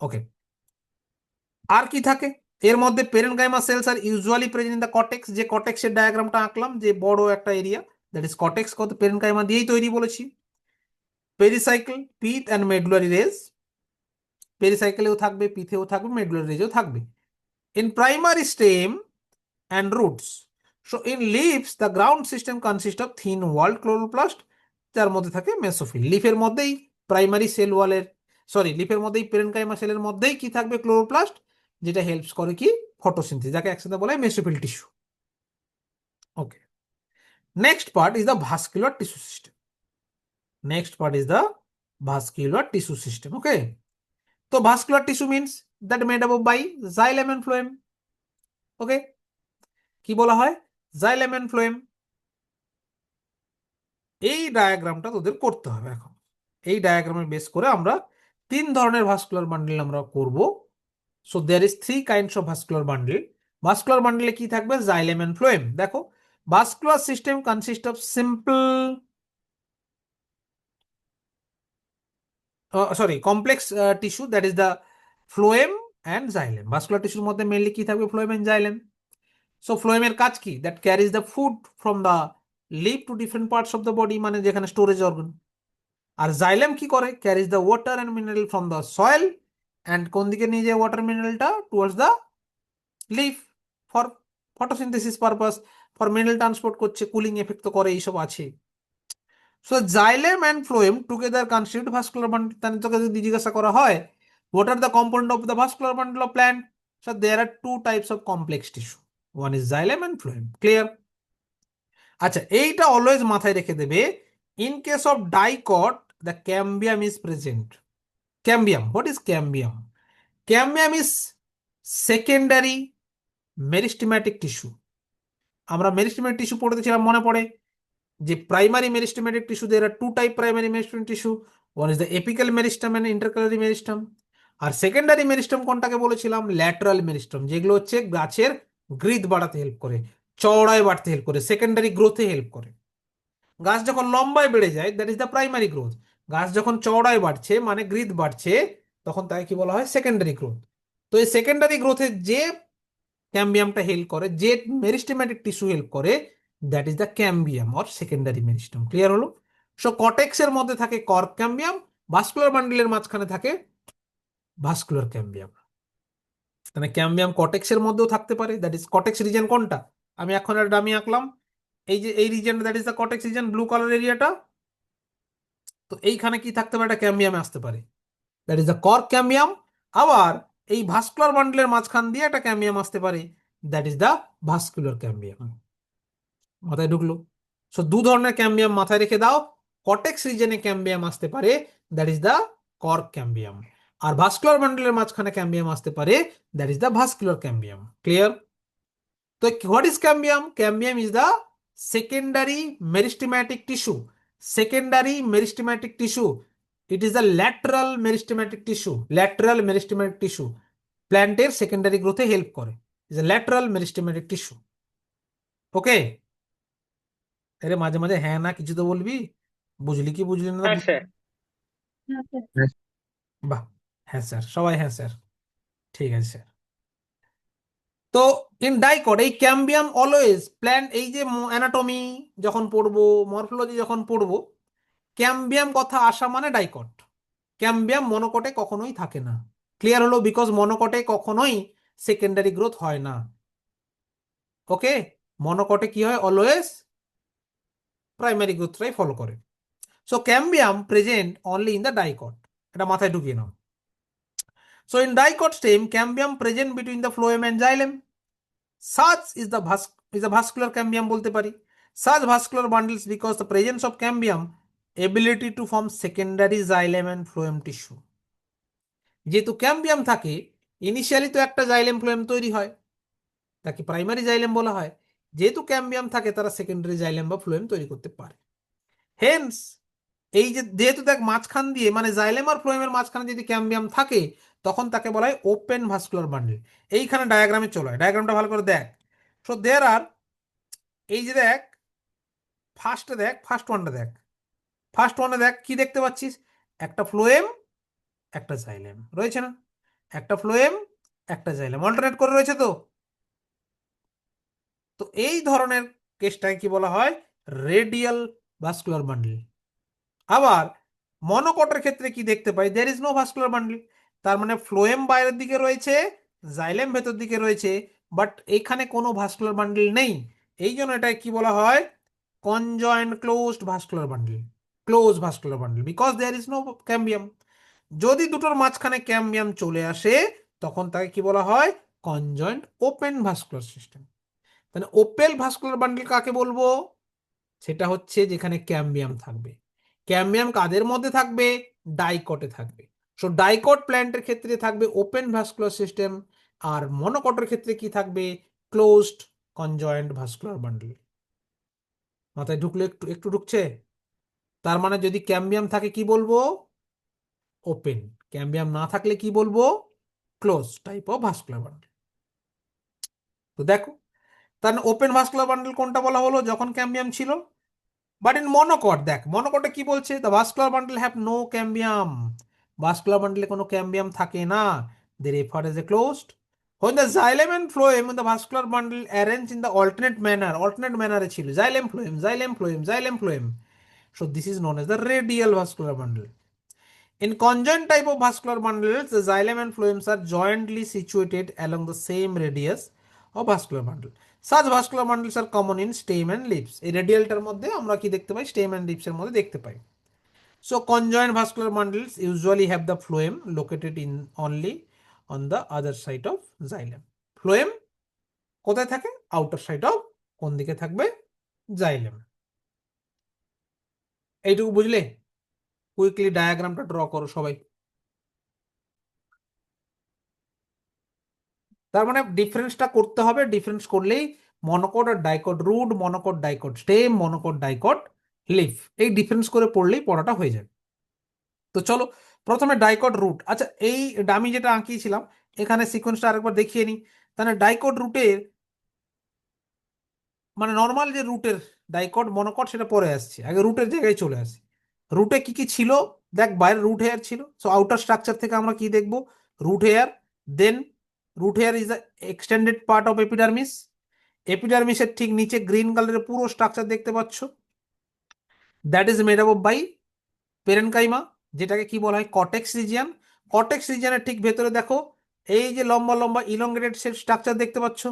ওকে, আর কি থাকে এর মধ্যে? Parenchyma cells are usually present in the cortex, যে কর্টেক্সের ডায়াগ্রামটা আঁকলাম, যে বড় একটা এরিয়া, দ্যাট ইজ কর্টেক্স, কত পেরেনকাইমা দিয়েই তৈরি বলেছি। Pericycle, pith and medullary rays. পেরিসাইকেলেও থাকবে, পিথেও থাকবে, মেডুলারি রেজেও থাকবে। In primary stem and roots. So in leaves, the ground system consists of thin walled chloroplast. যার মধ্যে থাকে মেসোফিল। লিফের মধ্যেই প্রাইমারি সেল ওয়ালের, সরি, লিফের মধ্যেই পেরেনকাইমা সেলের মধ্যেই কি থাকবে, ক্লোরোপ্লাস্ট, যেটা হেল্পস করে কি ফটোসিনথেসিস, যাকে একসাথে বলে mesophyll tissue. Okay, next part is the vascular tissue system. Next part is the vascular tissue system. Okay, তো vascular tissue means that made up by xylem and phloem. Okay, কি বলা হয়, জাইলেম এন্ড ফ্লোয়েম। এই ডায়াগ্রামটা তোদের করতে হবে এখন। এই ডায়াগ্রামের বেস করে আমরা 3 ধরনের ভাস্কুলার বান্ডেল আমরা করব। So there is 3 kinds of vascular bundle. Vascular বান্ডেলে কি থাকবে, জাইলেম এন্ড ফ্লোয়েম। দেখো, vascular system consist of simple, sorry, complex tissue, that is the phloem and xylem. Vascular টিস্যুর মধ্যে মেইনলি কি থাকবে, ফ্লোয়েম অ্যান্ড জাইলেম। সো ফ্লোয়েমের কাজ কি, that carries the food from the leaf to different parts of the body, মানে যেখানে স্টোরেজ অর্গান। আর জাইলেম কি করে, carries the water and mineral from the soil, and কোন দিকে নিয়ে যায় ওয়াটার মিনারেলটা, towards the leaf, for photosynthesis purpose, for mineral transport করছে, কুলিং এফেক্ট তো করে, এইসব আছে। So xylem and phloem together constitute vascular bundle. তাহলে তোকে যদি জিজ্ঞাসা করা হয় what are the component of the vascular bundle of plant, so there are 2 types of complex tissue, one is xylem and phloem. Clear? আচ্ছা, এইটা অলওয়েজ মাথায় রেখে দেবে, in case of dicot the cambium is present. Cambium, what is cambium? Cambium is secondary meristematic tissue. আমরা মেরিস্টেমেটিক টিস্যু পড়তেছিলাম, মনে পড়ে যে primary meristematic tissue, there are 2 type primary meristematic tissue, one is the apical meristem and intercalary meristem. আর সেকেন্ডারি মেরিস্টেম কোনটাকে বলেছিলাম, ল্যাটারাল মেরিস্টেম, যেগুলো হচ্ছে গাছের গ্রিদ বাড়াতে হেল্প করে, চওড়ায় বাড়তে হেল্প করে, সেকেন্ডারি গ্রোথে হেল্প করে। গাছ যখন লম্বায় বেড়ে যায়, that is the primary growth. গাছ যখন চওড়ায় বাড়ছে মানে গ্রিদ বাড়ছে, তখন তাকে কি বলা হয়, সেকেন্ডারি গ্রোথ। তো এই সেকেন্ডারি গ্রোথে যে ক্যাম্বিয়ামটা হেল্প করে, যে মেরিস্টেমেটিক টিস্যু হেল্প করে, that is the ক্যাম্বিয়াম or secondary meristem. Clear হলো? সো কটেক্সের মধ্যে থাকে কর্ক ক্যাম্বিয়াম, ভাস্কুলার বান্ডেলের মাঝখানে থাকে ভাস্কুলার ক্যাম্বিয়াম। মানে ক্যাম্বিয়াম কটেক্সের মধ্যেও থাকতে পারে, দ্যাট ইজ কটেক্স রিজন কোনটা, আমি এখন একটা ডামি আঁকলাম, এই যে এই region, that is the cortex region, blue colour এরিয়াটা। তো এইখানে কি থাকতে পারে, একটা ক্যাম্বিয়ামে আসতে পারে, দ্যাট ইজ দ্য কর্ক ক্যাম্বিয়াম। আবার এই ভাস্কুলার বান্ডেলের মাঝখান দিয়ে একটা ক্যাম্বিয়াম আসতে পারে, দ্যাট ইজ দ্য ভাস্কুলার ক্যাম্বিয়াম। মাথায় ঢুকলো? সো 2 ধরনের ক্যাম্বিয়াম মাথায় রেখে দাও। কটেক্স রিজনে ক্যাম্বিয়াম আসতে পারে, that is the cork cambium. আর ভাস্কুলার বান্ডেলের মাঝখানে ক্যাম্বিয়াম আসতে পারে, that is the vascular cambium. Clear? তো what is cambium? Cambium is the secondary meristematic tissue. Secondary meristematic tissue, it is the lateral meristematic tissue. Lateral meristematic tissue প্ল্যান্টের সেকেন্ডারি গ্রোথে হেল্প করে, is a lateral meristematic tissue. Okay, আরে মাঝে মাঝে হ্যাঁ না কিছু তো বলবি, বুঝলি কি বুঝলি না হ্যাঁ স্যার। বাহ, হ্যাঁ স্যার, সবাই হ্যাঁ স্যার, ঠিক আছে স্যার। তো ইন ডাইকট এই ক্যাম্বিয়াম অলওয়েজ প্ল্যান্ট, এই যে অ্যানাটমি যখন পড়বো, মরফোলজি যখন পড়বো, ক্যাম্বিয়াম কথা আসা মানে ডাইকট। ক্যাম্বিয়াম মনোকটে কখনোই থাকে না। ক্লিয়ার হলো? বিকজ মনোকটে কখনোই সেকেন্ডারি গ্রোথ হয় না। ওকে, মনোকটে কি হয়, অলওয়েজ প্রাইমারি গ্রোথটাই ফলো করে। So ক্যাম্বিয়াম present only in the dicot, এটা মাথায় ঢুকিয়ে নাও। So in dicot stem, cambium present between the phloem and xylem. Such is the vascular cambium বলতে পারি। Such vascular bundles because the presence of cambium ability to form secondary xylem and phloem tissue. যেহেতু ক্যাম্বিয়াম থাকে, ইনিশিয়ালি তো একটা জাইলেম ফ্লোয়েম তৈরি হয়, তাকে প্রাইমারি জাইলেম বলা হয়। যেহেতু ক্যাম্বিয়াম থাকে, তারা সেকেন্ডারি জাইলেম বা ফ্লোয়েম তৈরি করতে পারে। হেন্স এই যে যেহেতু দেখ মাঝখান দিয়ে, মানে জাইলেম আর ফ্লোয়েমের মাঝখানে যদি ক্যাম্বিয়াম থাকে, তখন তাকে বলা হয় ওপেন ভাস্কুলার বান্ডেল। এইখানে ডায়াগ্রামে চলে, ডায়াগ্রামটা ভালো করে দেখ। সো দেয়ার আর, এই যে দেখ, ফার্স্টে দেখ, ফার্স্ট ওয়ানটা দেখ, ফার্স্ট ওয়ানে দেখ কি দেখতে পাচ্ছিস, একটা ফ্লোয়েম একটা জাইলেম রয়েছে না, একটা ফ্লোয়েম একটা জাইলেম অল্টারনেট করে রয়েছে। তো তো এই ধরনের কেসটাকে কি বলা হয়, রেডিয়াল ভাস্কুলার বান্ডেল। আবার মনোকটের ক্ষেত্রে কি দেখতে পাই, there is no vascular bundle. তার মানে ফ্লোয়েম বাইরের দিকে রয়েছে, জাইলেম ভেতর দিকে রয়েছে, বাট এখানে কোনো ভাস্কুলার বান্ডেল নেই। এই জন্য এটা কি বলা হয়, conjoint closed vascular bundle. Close vascular bundle, because there is no cambium. যদি দুটোর মাঝখানে ক্যাম্বিয়াম চলে আসে তখন তাকে কি বলা হয়? Conjoined open vascular system. তাহলে ওপেন ভাস্কুলার বান্ডল কাকে বলবো? সেটা হচ্ছে যেখানে ক্যাম্বিয়াম থাকবে। ক্যাম্বিয়াম কাদের মধ্যে থাকবে? ডাইকটে থাকবে। সো ডাইকট প্ল্যান্টের ক্ষেত্রে থাকবে ওপেন ভাস্কুলার সিস্টেম, আর মনোকটের ক্ষেত্রে কি থাকবে? Closed conjoined vascular bundle. মাথায় ঢুকলে একটু একটু ঢুকছে? তার মানে যদি ক্যাম্বিয়াম থাকে কি বলবো? ওপেন। ক্যাম্বিয়াম না থাকলে কি বলবো? Close type of vascular bundle. তো দেখো, তাহলে ওপেন ভাস্কুলার বান্ডল কোনটা বলা হলো? যখন ক্যাম্বিয়াম ছিল। বাট ইন মনোকট, দেখ মনোকটে কি বলছে, the vascular bundle have no cambium. Vascular বান্ডলে কোনো ক্যাম্বিয়াম থাকে না, they refer as a closed. when the xylem and phloem in the vascular bundle arranged in the alternate manner ছিল, xylem phloem, so this is known as the radial vascular bundle. In conjoint type of vascular bundles, the xylem and phloems are jointly situated along the same radius of vascular bundle. Such vascular bundles are common in stem and leaves. এই রেডিয়ালটার মধ্যে আমরা কি দেখতে পাই? স্টেম এন্ড লিভস এর মধ্যে দেখতে পাই। So conjoint vascular bundles usually have the phloem located in only on the other side of xylem. Phloem কোথায় থাকে? আউটার সাইড অফ কোন দিকে থাকবে? জাইলেম। এইটুকু বুঝলে? কুইকলি ডায়াগ্রামটা ড্র করো সবাই। তার মানে ডিফারেন্সটা করতে হবে, ডিফারেন্স করলেই মনোকট আর dicot, root monocot dicot stem, monocot dicot leaf, এই ডিফারেন্স করে পড়লেই পড়াটা হয়ে যাবে। তো চলো প্রথমে ডাইকট রুট। আচ্ছা, এই ডামি যেটা আঁকিয়েছিলাম এখানে সিকোয়েন্সটা আরেকবার দেখিয়ে নিই। তাহলে ডাইকট রুটের মানে নর্মাল যে রুটের ডাইকট মনোকট সেটা পরে আসছে, আগে রুটের জায়গায় চলে আসি। রুটে কি কি ছিল? দেখ, বাইরে রুট হেয়ার ছিল। সো আউটার স্ট্রাকচার থেকে আমরা কি দেখবো? Root hair. Then root hair is the extended part of epidermis. এপিডার্মিসের ঠিক নিচে গ্রিন কালারের পুরো স্ট্রাকচার দেখতে পাচ্ছ, that is made up of by parenchyma, যেটাকে কি বলা হয়? কটেক্স রিজিয়ান। কটেক্স রিজিয়ানের ঠিক ভেতরে দেখো এই যে লম্বা লম্বা ইলংগেটেড শেপ স্ট্রাকচার দেখতে পাচ্ছ,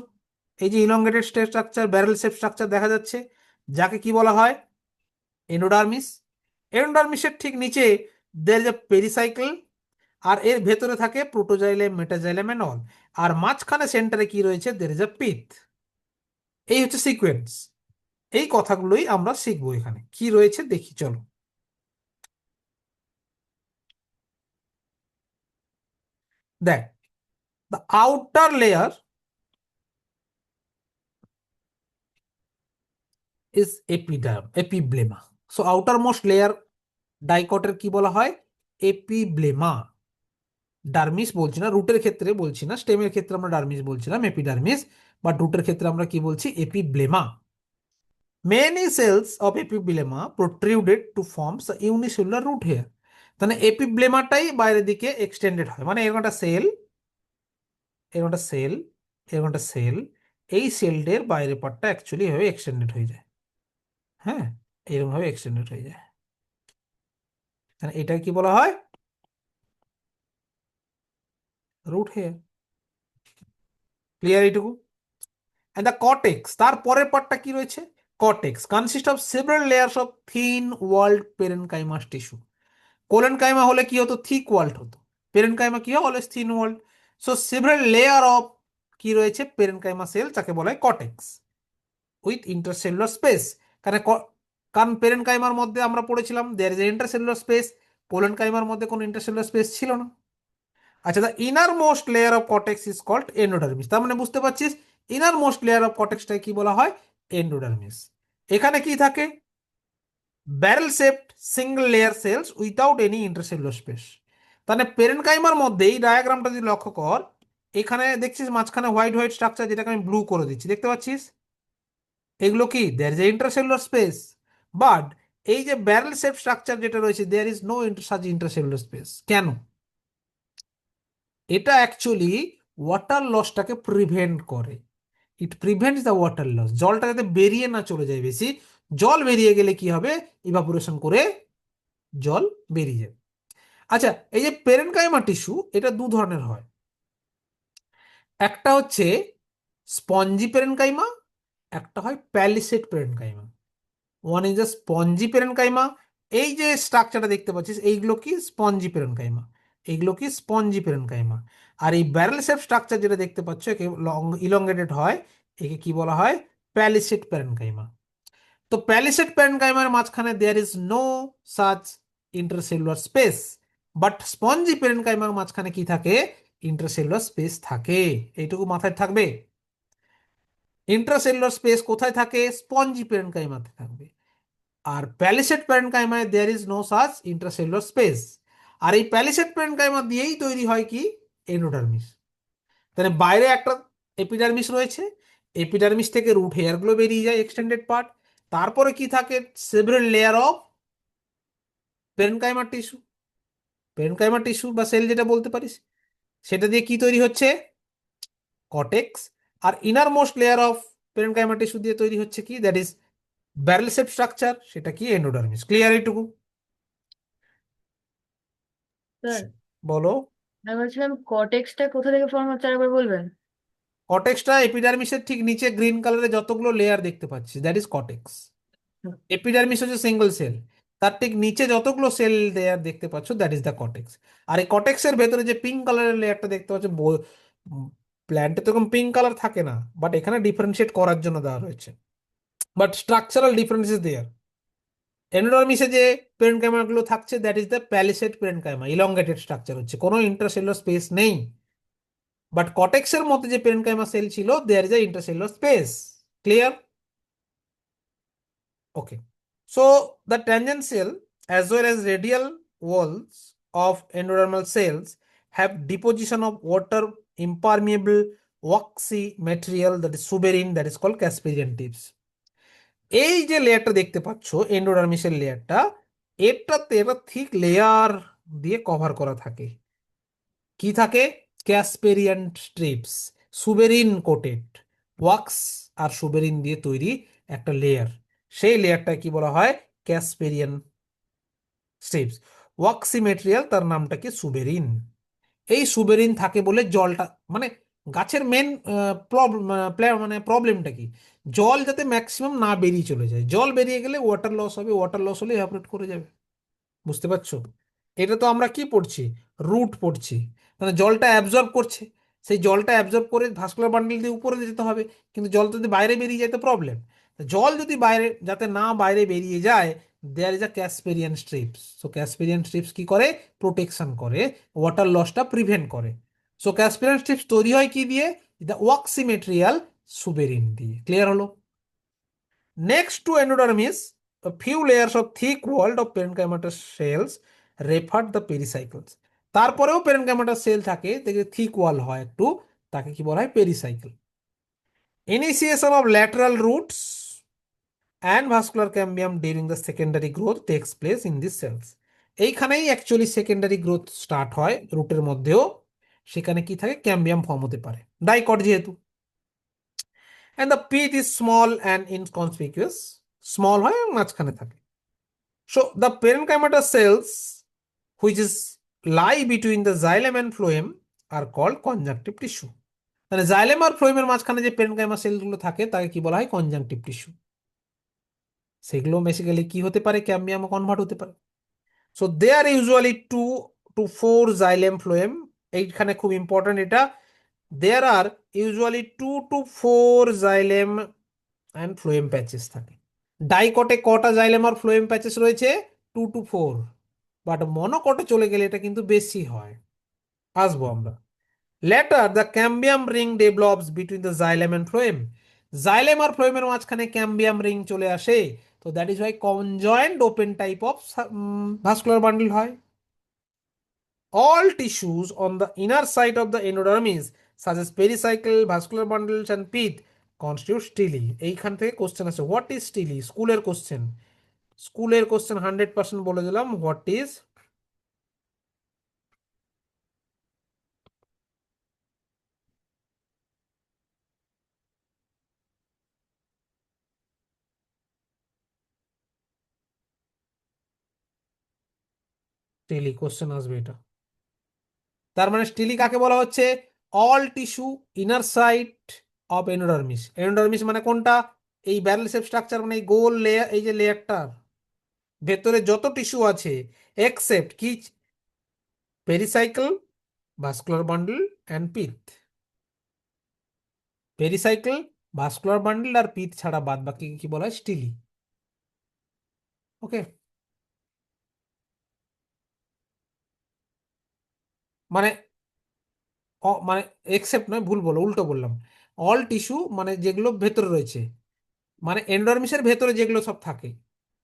এই যে elongated structure, barrel shape structure দেখা যাচ্ছে, যাকে কি বলা হয়? এন্ডোডার্মিস। এন্ডোডার্মিসের ঠিক নিচে দের যে পেরিসাইকেল, আর এর ভেতরে থাকে প্রোটোজাইলেম, মেটাজাইলেম এন্ড অল। আর মাঝখানে সেন্টারে কি রয়েছে? There is a পিথ। এই হচ্ছে সিকোয়েন্স। এই কথাগুলোই আমরা শিখবো। এখানে কি রয়েছে দেখি চলো। দেখ, the outer layer is epiblema. So outer most layer ডাইকটের কি বলা হয়? এপিব্লেমা। ডার্মিস বলছি না, রুটের ক্ষেত্রে বলছি না, স্টেমের ক্ষেত্রে আমরা ডার্মিস বলছিলাম, এপিডার্মিস। বাট রুটের ক্ষেত্রে আমরা কি বলছি? Epiblema. Many cells of epiblema protruded to form a unicellular root hair. তাহলে এপিব্লেমাটাই বাইরের দিকে এক্সটেন্ডেড হয়, মানে এরকম একটা সেল, এরকম একটা সেল, এরকম একটা সেল, এই সেলটির বাইরের পার্টটা অ্যাকচুয়ালি এভাবে এক্সটেন্ডেড হয়ে যায়। হ্যাঁ, এরকম ভাবে এক্সটেন্ডেড হয়ে যায়। তাহলে এটা কি বলা হয়? Root hair. ক্লিয়ার এইটুকু? অ্যান্ড দ্য কর্টেক্স, তার পরের পার্টটা কি রয়েছে? Cortex consist of several layers of thin walled parenchymatous tissue. Collenchyma হলে কি হতো? থিক ওয়াল্ড হতো। পেরেনকাইমা কি হয়? Always thin walled. So several layer of কি রয়েছে? পেরেনকাইমা সেল, যাকে বলা হয় কর্টেক্স উইথ ইন্টারসেলুলার স্পেস। কারণ কারণ পেরেনকাইমার মধ্যে আমরা পড়েছিলাম দেয়ার ইজ ইন্টারসেলুলার স্পেস, কোলেনকাইমার মধ্যে কোনো ইন্টারসেলুলার স্পেস ছিল না। আচ্ছা, the inner most layer of cortex is called endodermis. তার মানে বুঝতে পারছিস ইনার মোস্ট লেয়ার অফ কর্টেক্সটাকে কি বলা হয়? এন্ডোডার্মিস। এখানে কি থাকে? Barrel shaped single layer cells without any intercellular space. তাহলে পেরেনকাইমার মধ্যে এই ডায়াগ্রামটা যদি লক্ষ্য কর, এখানে দেখছিস মাঝখানে হোয়াইট হোয়াইট স্ট্রাকচার, যেটাকে আমি ব্লু করে দিচ্ছি, দেখতে পাচ্ছিস? এগুলো কি? There is intercellular space. But এই যে ব্যারেল শেপ স্ট্রাকচার যেটা রয়েছে, there is no such intercellular space. কেন? এটা অ্যাকচুয়ালি ওয়াটার লসটাকে প্রিভেন্ট করে। It prevents the water loss. জলটা যাতে বেরিয়ে না চলে যায় বেশি, জল বেরিয়ে গেলে কি হবে? ইভাপোরেশন করে জল বেরিয়ে যাবে। আচ্ছা, এই যে পেরেনকাইমা টিস্যু, এটা দু ধরনের হয়। একটা হচ্ছে স্পঞ্জি পেরেনকাইমা, একটা হয় palisade parenchyma. One is the spongy parenchyma, এই যে স্ট্রাকচারটা দেখতে পাচ্ছিস এইগুলো কি স্পঞ্জি পেরেনকাইমা, এইগুলো কি স্পঞ্জি পেরেনকাইমা। আর এই ব্যারেল শেপ স্ট্রাকচার যেটা দেখতে পাচ্ছ একে ইলংগেটেড হয়, একে কি বলা হয়, প্যালিসেড পেরেনকাইমা। তো প্যালিসেড পেরেনকাইমার মাঝখানে there is no such intercellular space, but spongy পেরেনকাইমার মাঝখানে কি থাকে, ইন্টারসেলুলার স্পেস থাকে। এইটুকু মাথায় থাকবে। ইন্ট্রাসেলুলার স্পেস কোথায় থাকে, স্পঞ্জি পেরেনকাইমাতে থাকবে। আর প্যালিসেড প্যারেনকাইমায় there is no such intracellular space. আর এই প্যালিসেড প্যারেনকাইমা দিয়েই তৈরি হয় কি, এন্ডোডার্মিস। তাহলে বাইরে একটা এপিডার্মিস রয়েছে, এপিডার্মিস থেকে রুট হেয়ার গুলো বেরিয়ে যায়, এক্সটেন্ডেড পার্ট। তারপরে কি থাকে, সেভারাল লেয়ার অফ পেরেনকাইমার টিস্যু, পেরেনকাইমার টিস্যু বা সেল যেটা বলতে পারিস, সেটা দিয়ে কি তৈরি হচ্ছে, কটেক্স। আর ইনার মোস্ট লেয়ার অফ পেরেনকাইমার টিস্যু দিয়ে তৈরি হচ্ছে কি, that is barrel shape structure, সেটা কি, এন্ডোডার্মিস। ক্লিয়ার এইটুকু? স্যার, বলো। আমি বলছিলাম কটেক্সটা কোথা থেকে ফর্ম হচ্ছে আরেকবার বলবেন? কটেক্সটা এপিডার্মিসের ঠিক নিচে গ্রিন কালারে যতগুলো লেয়ার দেখতে পাচ্ছি, দ্যাট ইজ কটেক্স। এপিডার্মিস হচ্ছে সিঙ্গেল সেল, তার ঠিক নিচে যতগুলো সেল লেয়ার দেখতে পাচ্ছ, দ্যাট ইজ দ্য কটেক্স। আর এই কটেক্সের ভেতরে যে পিঙ্ক কালারের লেয়ারটা দেখতে পাচ্ছ, প্ল্যান্টে তো এরকম পিঙ্ক কালার থাকে না, বাট এখানে ডিফারেন্সিয়েট করার জন্য দেওয়া রয়েছে, বাট স্ট্রাকচারাল ডিফারেন্সেস দেয়ার। এন্ডোডার্মিসে যে পেরেনকাইমা গুলো থাকছে, that is the palisade parenchyma, elongated structure হচ্ছে, কোনো ইন্টারসেলুলার স্পেস নেই। বাট কটেক্সের মধ্যে যে পেরেনকাইমা সেল ছিল, there is a intercellular space. Clear? Okay. So the tangential as well as radial walls of endodermal cells have deposition of water impermeable waxy material, that is suberin, that is called Casparian tips. এই যে লেয়ারটা দেখতে পাচ্ছ এন্ডোডার্মিসের লেয়ারটা, এটাতে এটা থিক লেয়ার দিয়ে কভার করা থাকে। কি থাকে, casparian strips, suberin coated wax আর সুবেরিন দিয়ে তৈরি একটা লেয়ার। সেই লেয়ারটা কি বলা হয়, ক্যাসপেরিয়ান স্ট্রিপস। ওয়াক্সি মেটেরিয়াল, তার নামটা কি, সুবেরিন। এই সুবেরিন থাকে বলে জলটা, মানে গাছের মেন মানে প্রবলেমটা কি, জল যাতে ম্যাক্সিমাম না বেরিয়ে চলে যায়, জল বেরিয়ে গেলে ওয়াটার লস হবে, ওয়াটার লস হলে এভাপোরেট করে যাবে। বুঝতে পারছো? এটা তো আমরা কি পড়ছি, রুট পড়ছি, মানে জলটা অ্যাবজর্ব করছে, সেই জলটা অ্যাবজর্ব করে ভাস্কুলার বান্ডেল দিয়ে উপরে যেতে হবে, কিন্তু জল যদি বাইরে বেরিয়ে যায় তো প্রবলেম। জল যদি বাইরে যাতে না বাইরে বেরিয়ে যায়, there is a casparian strips. So casparian strips কি করে, প্রোটেকশন করে, ওয়াটার লসটা প্রিভেন্ট করে। সো ক্যাসপেরিয়ান স্ট্রিপস তৈরি হয় কি দিয়ে, দ্য ওয়াক্সি মেটেরিয়াল সুবেরিন দিয়ে। ক্লিয়ার হলো? Next to endodermis, a few layers of thick walled of parenchymatous cells referred the pericycles. তারপরেও পেরেনকাইমাটাস সেল থাকে, দেখে থিক ওয়াল হয় একটু, তাকে কি বলা হয়, pericycle. Initiation of lateral roots and vascular ক্যাম্বিয়াম during the secondary growth takes place in this cells. এইখানেই অ্যাকচুয়ালি সেকেন্ডারি গ্রোথ স্টার্ট হয় রুটের মধ্যেও, সেখানে কি থাকে, ক্যাম্বিয়াম ফর্ম হতে পারে, ডাইকট যেহেতু। And the pith is small and inconspicuous, small হয় এবং মাঝখানে থাকে। So the parenchymatous cells which is lie between the xylem and phloem are called conjunctive tissue. মানে জাইলেম আর ফ্লোয়েমের মাঝখানে যে পেরেনকাইমা সেলগুলো থাকে তাকে কি বলা হয়, কনজাংটিভ টিস্যু। সেগুলো বেসিক্যালি কি হতে পারে, ক্যাম্বিয়ামে কনভার্ট হতে পারে। So they are usually 2 to 4 xylem phloem. এইখানে খুব ইম্পর্টেন্ট এটা, there are usually 2 to 4 xylem and phloem patches থাকে। ডাইকটে কটা জাইলেম আর ফ্লোয়েম প্যাচেস রয়েছে, 2 to 4। বাট মনোকটে চলে গেলে এটা কিন্তু বেশি হয়, আসবো আমরা। Later the cambium ring develops between the xylem and phloem. Xylem আর ফ্লোয়েমের মাঝখানে ক্যাম্বিয়াম রিং চলে আসে, তো that is why conjoint open type of vascular bundle হয়। All tissues on the inner side of the endodermis, such as pericycle, vascular bundles, and pith, constitute stele. এইখান থেকে কোশ্চেন আছে, হোয়াট ইজ স্টিলি, স্কুলের কোশ্চেন, স্কুলের কোশ্চেন 100% বলে দিলাম, হোয়াট ইজ স্টিলি, কোশ্চেন আসবে এটা। তার মানে স্টিলি কাকে বলা হচ্ছে, all tissue inner side of endodermis. Endodermis মানে কোনটা, এই ব্যারেল শেপ স্ট্রাকচার, মানে এই গোল লেয়ার, এই যে লেয়ারটা, ভেতরে যত টিস্যু আছে এক্সেপ্ট কি, pericycle, vascular bundle and pith. Pericycle, vascular bundle আর পিথ ছাড়া বাদ বাকি কি বলা হয়, স্টিলি। ওকে, মানে মানে এক্সেপ্ট নয়, ভুল বলো, উল্টো বললাম। অল টিস্যু মানে যেগুলো ভেতরে রয়েছে, মানে এন্ডোডার্মিসের ভেতরে যেগুলো সব থাকে,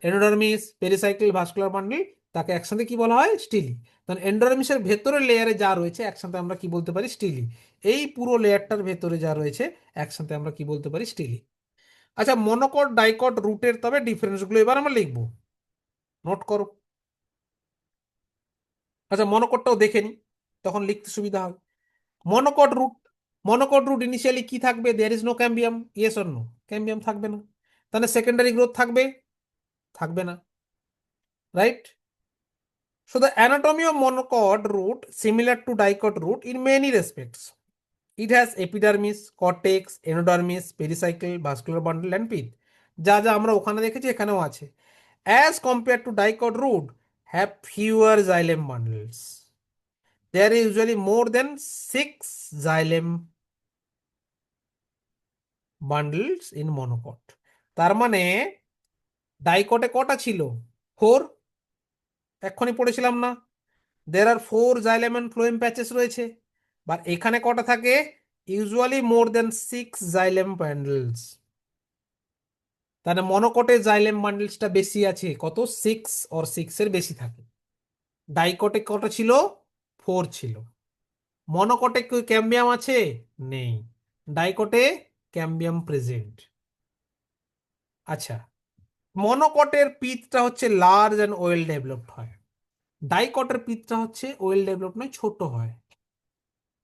এন্ডোডার্মিস, পেরিসাইকেল, ভাস্কুলার বান্ডল, তাকে একসাথে কি বলা হয়, স্টিলি। তাহলে এন্ডোডার্মিসের ভেতরে লেয়ারে যা রয়েছে একসাথে আমরা কি বলতে পারি, স্টিলি। এই পুরো লেয়ারটার ভেতরে যা রয়েছে একসাথে আমরা কি বলতে পারি, স্টিলি। আচ্ছা, মনোকট ডাইকট রুটের তবে ডিফারেন্সগুলো এবার আমরা লিখবো, নোট করো। আচ্ছা, মনোকটটাও দেখে নি, তখন লিখতে সুবিধা হবে। Monocot root, monocot root initially কি থাকবে, there is no cambium, yes or no? Cambium থাকবে না। তাহলে সেকেন্ডারি গ্রোথ থাকবে, থাকবে না, right? So the anatomy of monocot root similar to dicot root in many respects. It has epidermis, cortex, endodermis, pericycle, vascular bundle and pith. যা যা আমরা ওখানে দেখেছি এখানেও আছে। As compared to dicot root, have fewer xylem bundles. There is usually more than 6 xylem bundles in monocot. তার মানে ডাইকটে কটা ছিল, 4, এক্ষুনি পড়েছিলাম না, দের আর 4 জাইলেম এন্ড ফ্লোয়েম প্যাচেস রয়েছে। বা এখানে কটা থাকে, ইউজুয়ালি মোর দেন 6 জাইলেম বান্ডলস। তাহলে মনোকটে জাইলেম বান্ডলসটা বেশি আছে, কত, 6 অর 6 এর বেশি থাকে। ডাইকটে কটা ছিল, 4 ছিল। মনোকটে কি ক্যাম্বিয়াম আছে, নেই। ডাইকটে ক্যাম্বিয়াম প্রেজেন্ট। আচ্ছা, মনোকটের পিথটা হচ্ছে লার্জ অ্যান্ড ওয়েল ডেভেলপড হয়, ডাইকটের পিথটা হচ্ছে ওয়েল ডেভেলপড নয়, ছোট হয়।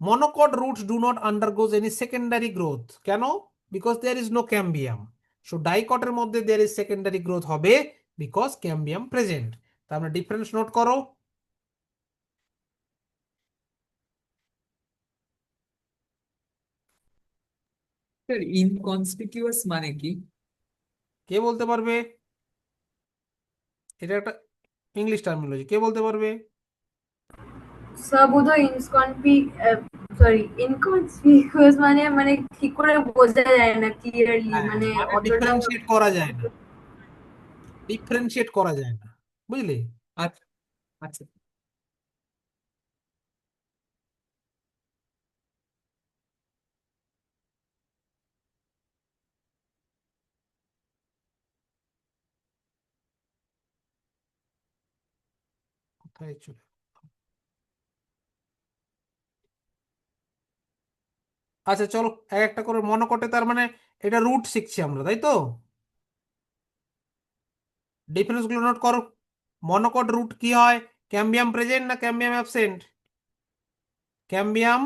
Monocot roots do not undergoes any secondary growth, কেন? Because there is no cambium. So ডাইকটের মধ্যে there is secondary growth হবে because cambium present। তা আমরা ডিফারেন্স নোট করো। স্যার ইনকনসপিকিউয়াস মানে কি? কে বলতে পারবে? এটা একটা ইংলিশ টার্মিনোলজি, কে বলতে পারবে? স্যার বোধহয় ইনকনসপিকুয়াস মানে মানে ঠিক করে বোঝা যায় না ক্লিয়ারলি, হ্যাঁ, মানে মানে অতটা। ডিফারেন্সিয়েট করা যায় না, ডিফারেন্সিয়েট করা যায় না, বুঝলে? আচ্ছা আচ্ছা। কোথায় চলে, আচ্ছা চলো এক একটা করে। মনোকটে তার মানে এটা রুট শিখছি আমরা, তাই তো? ডিফারেন্স গুলো নোট করো। মনোকট রুট কি হয়, ক্যাম্বিয়াম প্রেজেন্ট না ক্যাম্বিয়াম অ্যাবসেন্ট? ক্যাম্বিয়াম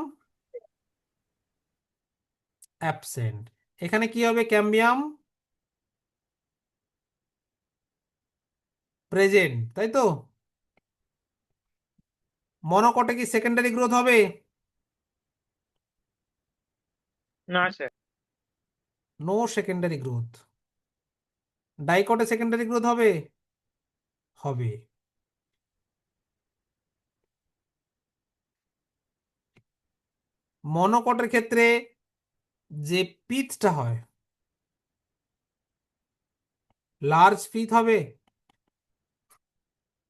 অ্যাবসেন্ট। এখানে কি হবে, ক্যাম্বিয়াম প্রেজেন্ট, তাই তো? মনোকটে কি সেকেন্ডারি গ্রোথ হবে? না স্যার। No secondary growth. ডাইকটে সেকেন্ডারি গ্রোথ হবে, হবে। মনোকটের ক্ষেত্রে যে পিথটা হয়, লার্জ পিথ হবে,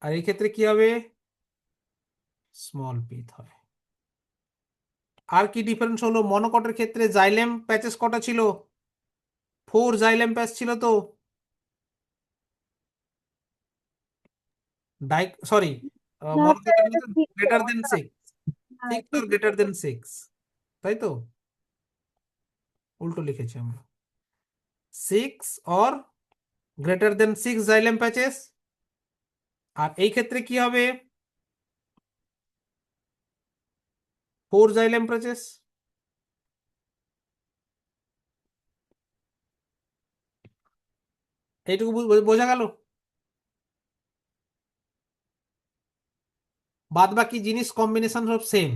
আর এই ক্ষেত্রে কি হবে, স্মল পিথ হবে। আর কি ডিফারেন্স হলো, মনোকটের ক্ষেত্রে জাইলেম প্যাচেস কটা ছিল, 4 জাইলেম প্যাচ ছিল তো। সরি, মনোকটের মধ্যে greater than 6, 6 or greater than 6, তাই তো? উল্টো লিখেছি আমরা, 6 or greater than 6 xylem patches. আর এই ক্ষেত্রে কি হবে, 4 জাইলেম প্যাচেস। এইটুকু বোঝা গেল? বাদ বাকি জিনিস কম্বিনেশন সব সেম।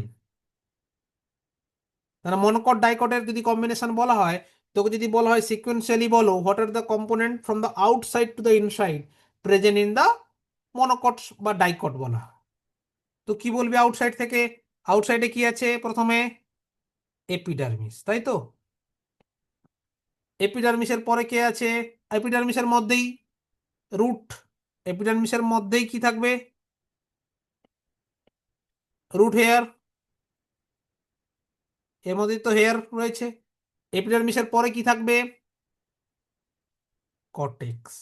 তাহলে মনোকট ডাইকটের যদি কম্বিনেশন বলা হয়, তোকে যদি বলা হয় সিকোয়েন্সিয়ালি বলো what are the component from the outside to the inside present in the monocot বা ডাইকট বলা। তো কি বলবি আউটসাইড থেকে? আউটসাইডে কি আছে? প্রথমে এপিডার্মিস, তাই তো? এপিডার্মিসের পরে কে আছে? এপিডার্মিসের মধ্যেই রুট। এপিডার্মিসের মধ্যেই কি থাকবে? Root hair. এর মধ্যেই তো হেয়ার রয়েছে। এপিডার্মিসের পরে কি থাকবে? কর্টেক্স।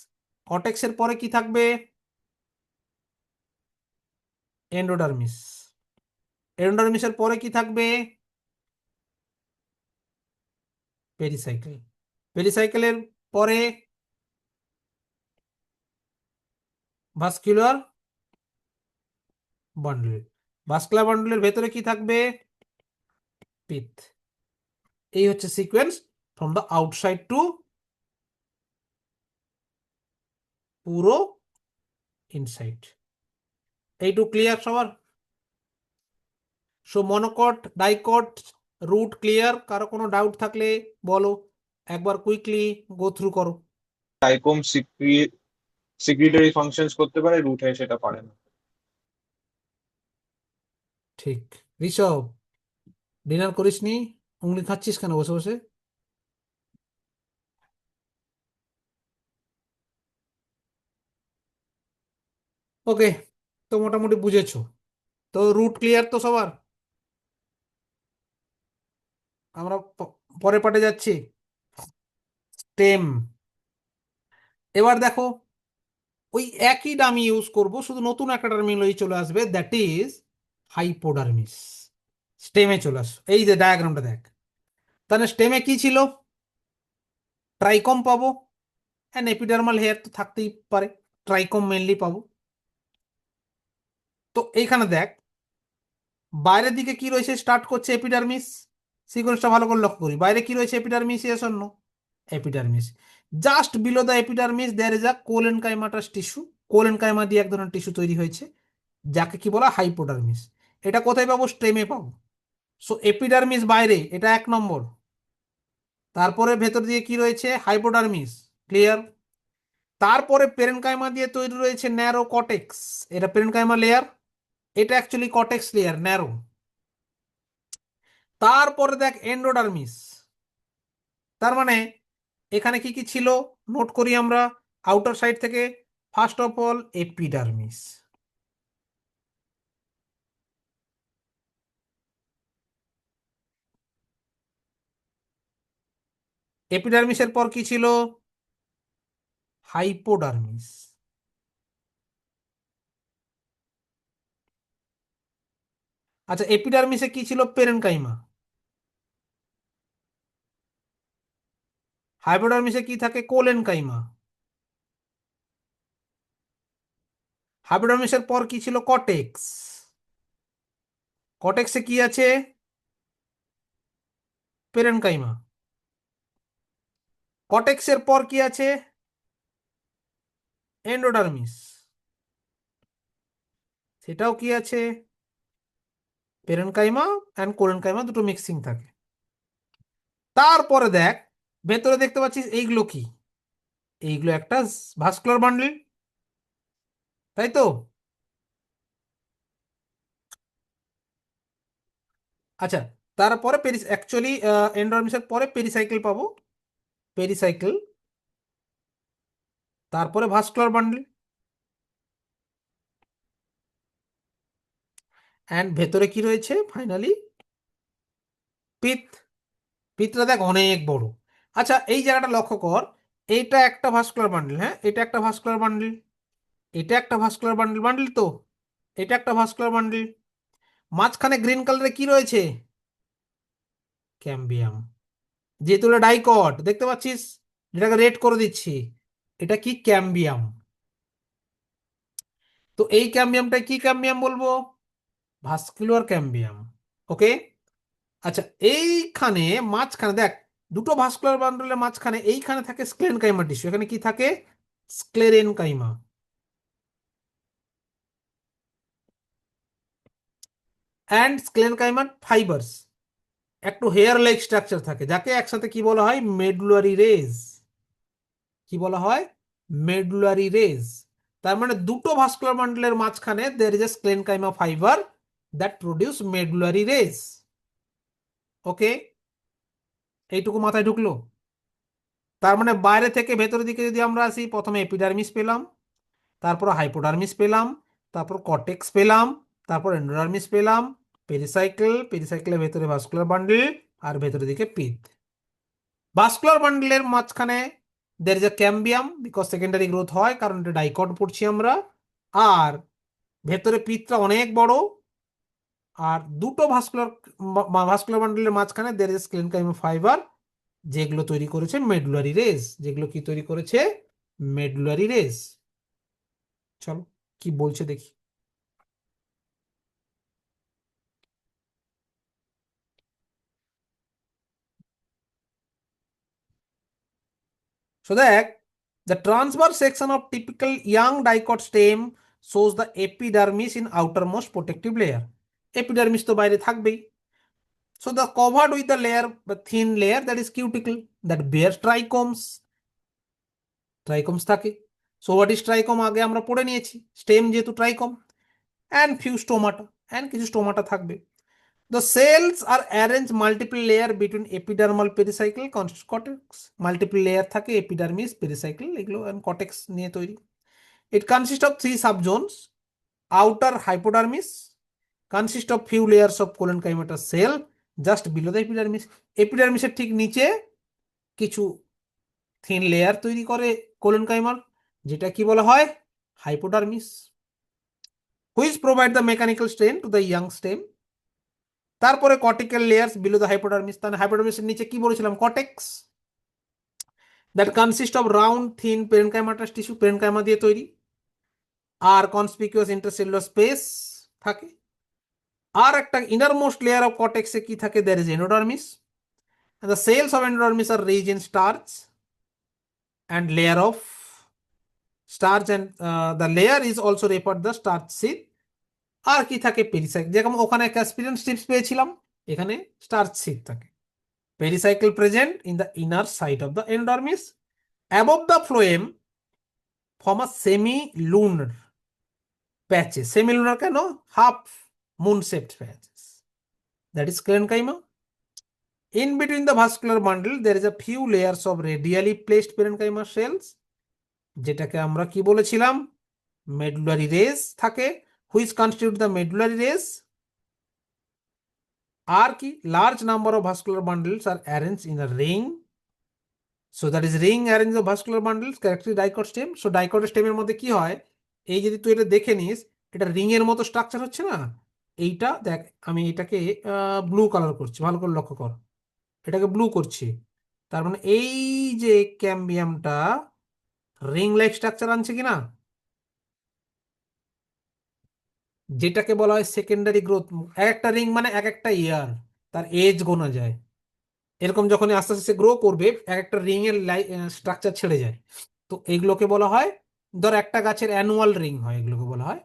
কর্টেক্সের পরে কি থাকবে? এন্ডোডার্মিস। এন্ডোডার্মিসের পরে কি থাকবে? পেরিসাইকেল। পেরিসাইকেলের পরে ভাস্কুলার বান্ডল। ভাস্কুলার বান্ডলের ভেতরে কি থাকবে? পিথ। এই হচ্ছে sequence from the outside to পুরো ইনসাইড। এইটুকু ক্লিয়ার সবার? So monocot, dicot, root clear. কারো কোনো ডাউট থাকলে বলো, একবার কুইকলি গো থ্রু করো। ডাইকোম সিক্রিটরি ফাংশনস করতে পারে, রুট হয়ে সেটা পারে না। ঠিক। ঋষভ, ডিনার করিসনি? উংলি খাচ্ছিস কেন বসে বসে? ওকে, তো মোটামুটি বুঝেছো তো? রুট ক্লিয়ার তো সবার? আমরা পরের পার্টে যাচ্ছি, স্টেম। এবার দেখো, ওই একই ডামি ইউজ করব, শুধু নতুন একটা টার্মিনোলজি চলে আসবে, দ্যাট ইজ হাইপোডার্মিস। স্টেমে চলে আস, এই যে ডায়াগ্রামটা দেখ। তাহলে স্টেমে কি ছিল? ট্রাইকম পাবো, অ্যান্ড এপিডার্মাল হেয়ার তো থাকতেই পারে, ট্রাইকম মেনলি পাবো। তো এইখানে দেখ, বাইরের দিকে কি রয়েছে? স্টার্ট করছে এপিডার্মিস। সিকোয়েন্সটা ভালো করে লক্ষ্য করি। বাইরে কি রয়েছে? Epidermis, yes or no? Epidermis. Just below the epidermis there is a collenchymatous tissue. Collenchyma দিয়ে এক ধরনের টিস্যু তৈরি হয়েছে, যাকে কি বলা? হাইপোডার্মিস। এটা কোথায় পাবো? স্টেমে পাবো। সো এপিডার্মিস বাইরে, এটা 1 নম্বর। তারপরে ভেতর দিয়ে কি রয়েছে? হাইপোডার্মিস। ক্লিয়ার? তারপরে পেরেনকাইমা দিয়ে তৈরি রয়েছে ন্যারো কটেক্স। এটা পেরেনকাইমা লেয়ার, এটা অ্যাকচুয়ালি কটেক্স লেয়ার, ন্যারো। তারপরে দেখ এন্ডোডার্মিস। তার মানে এখানে কি কি ছিল নোট করি আমরা আউটার সাইড থেকে। First of all epidermis. এপিডার্মিসের পর কি ছিল? হাইপোডার্মিস। আচ্ছা, এপিডার্মিসে কি ছিল? পেরেনকাইমা। হাইপোডার্মিসে কি থাকে? কোলেনকাইমা। হাইপোডার্মিসের পর কি ছিল? কটেক্স। কটেক্সে কি আছে? পেরেনকাইমা। কটেক্সের পর কি আছে? এন্ডোডার্মিস। সেটাও কি আছে? পেরেনকাইমা অ্যান্ড কোলেনকাইমা দুটো মিক্সিং থাকে। তারপরে দেখ, ভেতরে দেখতে পাচ্ছিস এইগুলো কি? এইগুলো একটা ভাস্কুলার বান্ডল, তাই তো? আচ্ছা, তারপরে অ্যাকচুয়ালি এন্ডোডার্মিসের পরে পেরিসাইকেল পাবো, পেরিসাইকেল। তারপরে ভাস্কুলার বান্ডল, অ্যান্ড ভেতরে কি রয়েছে ফাইনালি? পিত। পিতটা দেখ অনেক বড়। আচ্ছা, এই জায়গাটা লক্ষ্য কর, এইটা একটা ভাস্কুলার বান্ডল, হ্যাঁ, এটা একটা ভাস্কুলার বান্ডল, এটা একটা ভাস্কুলার বান্ডল, বান্ডল তো, এটা একটা ভাস্কুলার বান্ডল। মাঝখানে গ্রিন কালারে কি রয়েছে? ক্যাম্বিয়াম। যেহেতু এটা ডাইকট দেখতে পাচ্ছিস, যেটাকে রেড করে দিচ্ছি, এটা কি? ক্যাম্বিয়াম। তো এই ক্যাম্বিয়ামটা কি ক্যাম্বিয়াম বলবো? Vascular cambium. ওকে। আচ্ছা, এইখানে মাঝখানে দেখ, দুটো ভাস্কুলার বান্ডলের মাঝখানে এইখানে থাকে স্ক্লেরেনকাইমা টিস্যু। এখানে কি থাকে? স্ক্লেরেনকাইমা। অ্যান্ড স্ক্লেরেনকাইমার ফাইবার্স একটু হেয়ার লাইক স্ট্রাকচার থাকে, যাকে একসাথে কি বলা হয়? Medullary rays. কি বলা হয়? Medullary rays. তার মানে দুটো ভাস্কুলার বান্ডলের মাঝখানে there is a sclerenchyma fiber that produce medullary rays. ওকে, এইটুকু মাথায় ঢুকলো? তার মানে বাইরে থেকে ভেতরের দিকে যদি আমরা আসি, প্রথমে এপিডার্মিস পেলাম, তারপর হাইপোডার্মিস পেলাম, তারপর কর্টেক্স পেলাম, তারপর এন্ডোডার্মিস পেলাম, পেরিসাইকেলের ভেতরে ভাস্কুলার বান্ডল, আর ভেতরের দিকে পিত। ভাস্কুলার বান্ডলের মাঝখানে there is a ক্যাম্বিয়াম, because secondary growth হয়, কারণ এটা ডাইকট পড়ছি আমরা। আর ভেতরে পিতটা অনেক বড়। আর দুটো ভাস্কুলার বান্ডলের মাঝখানে দের ইজ স্ক্লেরেনকাইমা ফাইবার, যেগুলো তৈরি করেছে মেডুলারি রেজ। যেগুলো কি তৈরি করেছে? Medullary rays. চলো কি বলছে দেখি। So that the transverse section of typical young dicot stem shows the epidermis in outermost protective layer. Epidermis তো বাইরে থাকবেই। So the covered with the layer, the thin layer that is cuticle that bears trichomes. Trichomes থাকে। So what is trichome? আগে আমরা পড়ে নিয়েছি, স্টেম যেহেতু trichome, and few stomata, and কিছু স্টোমাটা থাকবে। The cells are arranged multiple layer between epidermal pericycle cortex. Multiple layer থাকে epidermis, pericycle এগুলো, and cortex নিয়ে তৈরি। It consists of 3 subzones. Outer hypodermis consists of few layers of collenchymatous cell just below the epidermis. Epidermis এর ঠিক নিচে কিছু থিন লেয়ার তৈরি করে কোলেনকাইমার, যেটা কি বলা হয়? Hypodermis, which provide the mechanical strain to the young stem. তারপরে cortical layers below the hypodermis. তাহলে হাইপোডার্মিসের নিচে কি বলেছিলাম? Cortex, that consist of round thin parenchymatous tissue, parenchyma দিয়ে তৈরি। আর কনসপিকুয়াস ইন্টারসেলুলার স্পেস থাকে। আর একটা ইনারমোস্ট লেয়ার অফ কর্টেক্সে কি থাকে? There is endodermis. The cells of endodermis are rich in starch and layer of starch, and the layer is also referred the starch sheath. আর কি থাকে? পেরিসাইকেল। যেরকম ওখানে ক্যাসপিরিয়ান স্ট্রিপস পেয়েছিলাম, এখানে স্টার্চ শীট থাকে। Pericycle present in the inner side of the endodermis above the phloem form a semi lunar patches. Semi lunar কেন? Half moon shaped patches, that is sclerenchyma. In between the vascular bundle there is a few layers of radially placed parenchyma cells, যেটাকে আমরা কি বলেছিলাম? মেডুলারি রেস থাকে, which constitute the medullary rays. আর কি? large number of vascular bundles are arranged in a ring. So that is ring arranged of vascular bundles characteristic dicot stem. So dicot stem এর মধ্যে কি হয়? এই যদি তুই এটা দেখে নিস, এটা রিং এর মতো স্ট্রাকচার হচ্ছে না? এইটা দেখ, আমি এটাকে ব্লু কালার করছি, ভালো করে লক্ষ্য কর, এটাকে ব্লু করছি। তার মানে এই যে ক্যাম্বিয়ামটা রিং লাইক স্ট্রাকচার আনছে কিনা, যেটাকে বলা হয় সেকেন্ডারি গ্রোথ। এক একটা রিং মানে এক একটা ইয়ার, তার এজ গোনা যায়। এরকম যখন আস্তে আস্তে গ্রো করবে, এক একটা রিং এর স্ট্রাকচার ছেড়ে যায়। তো এগুলোকে বলা হয়, ধর একটা গাছের অ্যানুয়াল রিং হয়, এগুলোকে বলা হয়,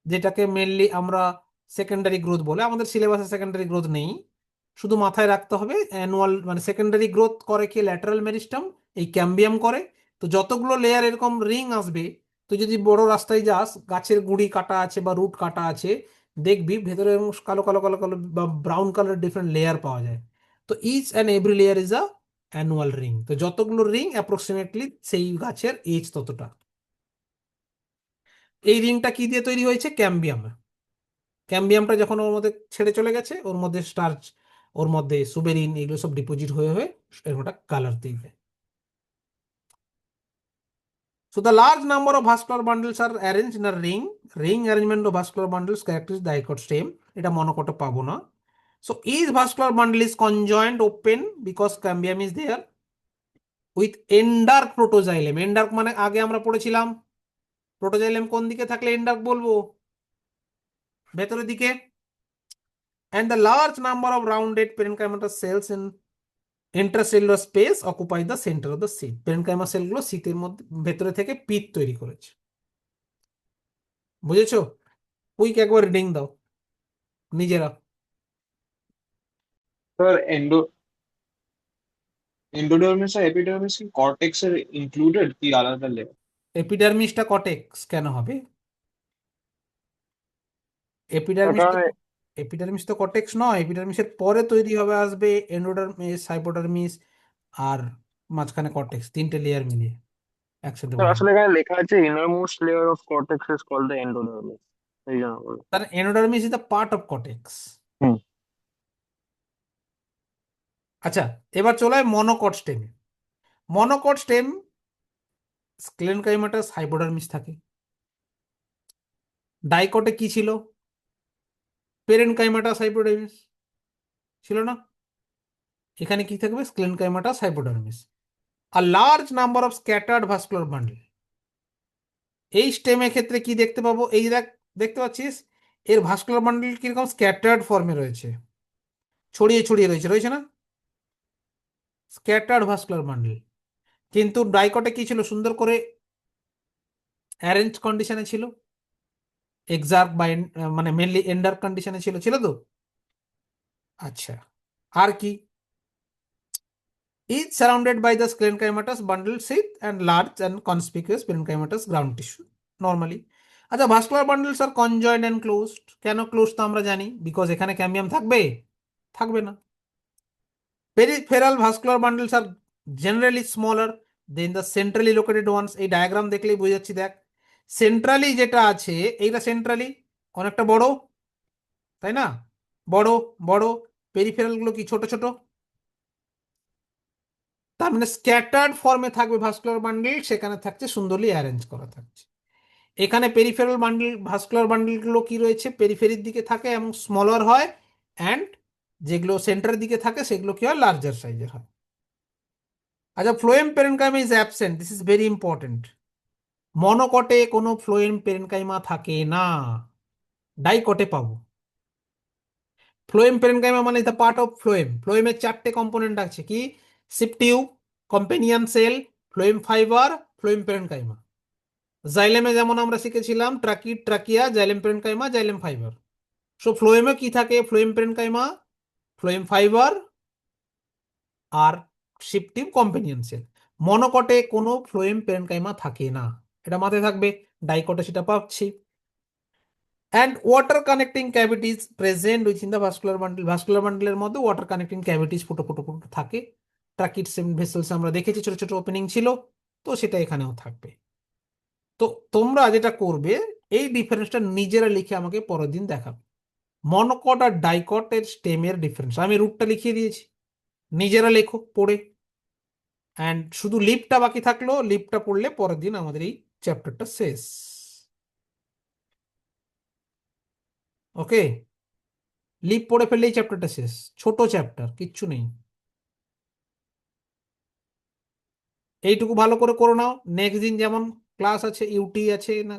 যেটাকে মেনলি আমরা সেকেন্ডারি গ্রোথ বলে। আমাদের সিলেবাসে সেকেন্ডারি গ্রোথ নেই, শুধু মাথায় রাখতে হবে অ্যানুয়াল মানে সেকেন্ডারি গ্রোথ করে কি? ল্যাটারাল মেরিস্টেম, এই ক্যাম্বিয়াম করে। তো যতগুলো লেয়ার এরকম রিং আসবে, তো যদি বড় রাস্তায় যাস, গাছের গুঁড়ি কাটা আছে বা রুট কাটা আছে, দেখবি ভেতরে এরকম কালো কালো কালো কালো বা ব্রাউন কালার ডিফারেন্ট লেয়ার পাওয়া যায়। তো each and every layer is a annual ring. তো যতগুলো রিং অ্যাপ্রক্সিমেটলি সেই গাছের এজ ততটা। এই রিংটা কি দিয়ে তৈরি হয়েছে? ক্যাম্বিয়াম। ক্যাম্বিয়ামটা যখন ওর মধ্যে ছেড়ে চলে গেছে, ওর মধ্যে স্টার্চ, ওর মধ্যে সুবেরিন, এগুলো সব ডিপোজিট হয়ে হয়ে এরকম একটা কালার দিবে। So the large number of vascular bundles are arranged in a ring. Ring arrangement of vascular bundles characterizes the dicot stem. এটা মনোকটে পাবো না। So each vascular bundle is conjoined open because cambium is there with endark protoxylem. Endark মানে আগে আমরা পড়েছিলাম, প্রোটোজাইলেম কোন দিকে থাকলে এন্ডার্ক বলবো? ভেতরের দিকে। And the large number of rounded parenchymatous cells in intracellular space occupy the center of the sheath. parenchyma সেলগুলো শীতের মধ্যে ভেতরে থেকে পিত তৈরি করেছে। বুঝেছো? কুইক একবার রিডিং দাও নিজেরা। স্যার এন্ডোডার্মিস আর এপিডার্মিস কি কর্টেক্স এর ইনক্লুডেড কি আলাদা লেয়ার? এপিডার্মিসটা কটেক্স কেন হবে? এপিডার্মিস ওটা তো এপিডার্মিস তো কটেক্স নয়, এপিডার্মিসের পরে তৈরি হবে আসবে এন্ডোডার্মিস, হাইপোডার্মিস আর মাঝখানে কর্টেক্স, তিনটে লেয়ার মিলিয়ে একসাথে বলা হয়। আসলে এখানে লেখা আছে innermost layer of cortex is called the endodermis, এই জন্য বলে। তার endodermis is the part of cortex. Hmm. আচ্ছা, এবার চলে হয় মনোকট স্টেমে। মনোকট স্টেম স্ক্লেনকাইমাটাস হাইপোডার্মিস থাকে। ডাইকটে কি ছিল? পেরেনকাইমাটাস হাইপোডার্মিস ছিল না? এখানে কি থাকবে? Sclerenchymatous hypodermis. আর large number of scattered vascular bundle. এই স্টেমের ক্ষেত্রে কি দেখতে পাবো? এই যে দেখতে পাচ্ছিস এর ভাস্কুলার বান্ডেল কিরকম স্ক্যাটার্ড ফর্মে রয়েছে, ছড়িয়ে ছড়িয়ে রয়েছে, রয়েছে না? Scattered vascular bundle. কিন্তু ডাইকটে কি ছিল? সুন্দর করে অ্যারেঞ্জ কন্ডিশনে ছিল, এক্সাক্ট বা মানে মেনলি এন্ডার কন্ডিশনে ছিল, ছিল তো? আচ্ছা, আর কি? is surrounded by the sclerenchymatous bundle sheath and large and conspicuous parenchymatous ground tissue normally. আচ্ছা, vascular bundles are conjoint and closed. কেন ক্লোজ তো আমরা জানি, বিকজ এখানে ক্যাম্বিয়াম থাকবে, থাকবে না। Peripheral vascular bundles are generally smaller than the centrally located ones. এই ডায়াগ্রাম দেখলেই বুঝে যাচ্ছি, দেখ সেন্ট্রালি যেটা আছে এইটা সেন্ট্রালি অনেকটা বড়, তাই না? বড় বড়, পেরিফেরাল গুলো কি ছোট ছোট। তার মানে স্ক্যাটার্ড ফর্মে থাকবে ভাস্কুলার বান্ডেল, সেখানে থাকছে সুন্দরলি অ্যারেঞ্জ করা থাকছে। এখানে পেরিফেরাল বান্ডেল, ভাস্কুলার বান্ডেলগুলো কি রয়েছে? পেরিফেরির দিকে থাকে এবং স্মলার হয়, অ্যান্ড যেগুলো সেন্টারের দিকে থাকে সেগুলো কি হয়? লার্জার সাইজের হয়। আচ্ছা, phloem parenchyma is absent, this is very important. মনোকটে কোনো ফ্লোয়েম পেরেনকাইমা থাকে না, ডাইকটে পাবো। ফ্লোয়েম পেরেনকাইমা মানে দ্য পার্ট অফ ফ্লোয়েম। ফ্লোয়েমের চারটে কম্পোনেন্ট আছে, কি? Sieve tube, companion cell, phloem fibre, phloem parenchyma. জাইলেমে যেমন আমরা শিখেছিলাম trachea, xylem parenchyma, xylem fibre. So ফ্লোয়েমে কি থাকে? ফ্লোয়েম পেরেনকাইমা, ফ্লোয়েম ফাইবার আর সিপ টিউব, কম্পেনিয়ন সেল। মনোকটে কোনো ফ্লোয়েম পেরেনকাইমা থাকে না, এটা মাথায় থাকবে। ডাইকটে সেটা পাচ্ছি। And water connecting cavities present within the vascular bundle. Vascular বান্ডেলের মধ্যে ওয়াটার কানেক্টিং ক্যাভিটিস ফুটো ফুটো ফুটো থাকে। ট্রাকিট ভেসেলস আমরা দেখেছি, ছোট ছোট ওপেনিং ছিল, তো সেটা এখানেও থাকবে। তো তোমরা যেটা করবে, এই ডিফারেন্সটা নিজেরা লিখে আমাকে পরের দিন দেখাবে। মনোকট আর ডাইকটের স্টেমের ডিফারেন্স আমি রুটটা লিখিয়ে দিয়েছি, নিজেরা লেখো পড়ে। অ্যান্ড শুধু লিপটা বাকি থাকলো, লিপটা পড়লে পরের দিন আমাদের এই চ্যাপ্টারটা শেষ। ওকে, লিপ পড়ে ফেললেই চ্যাপ্টারটা শেষ, ছোট চ্যাপ্টার, কিচ্ছু নেই। এইটুকু ভালো করে নাও। নেক্সট দিন যেমন ক্লাস আছে, ইউটি আছে না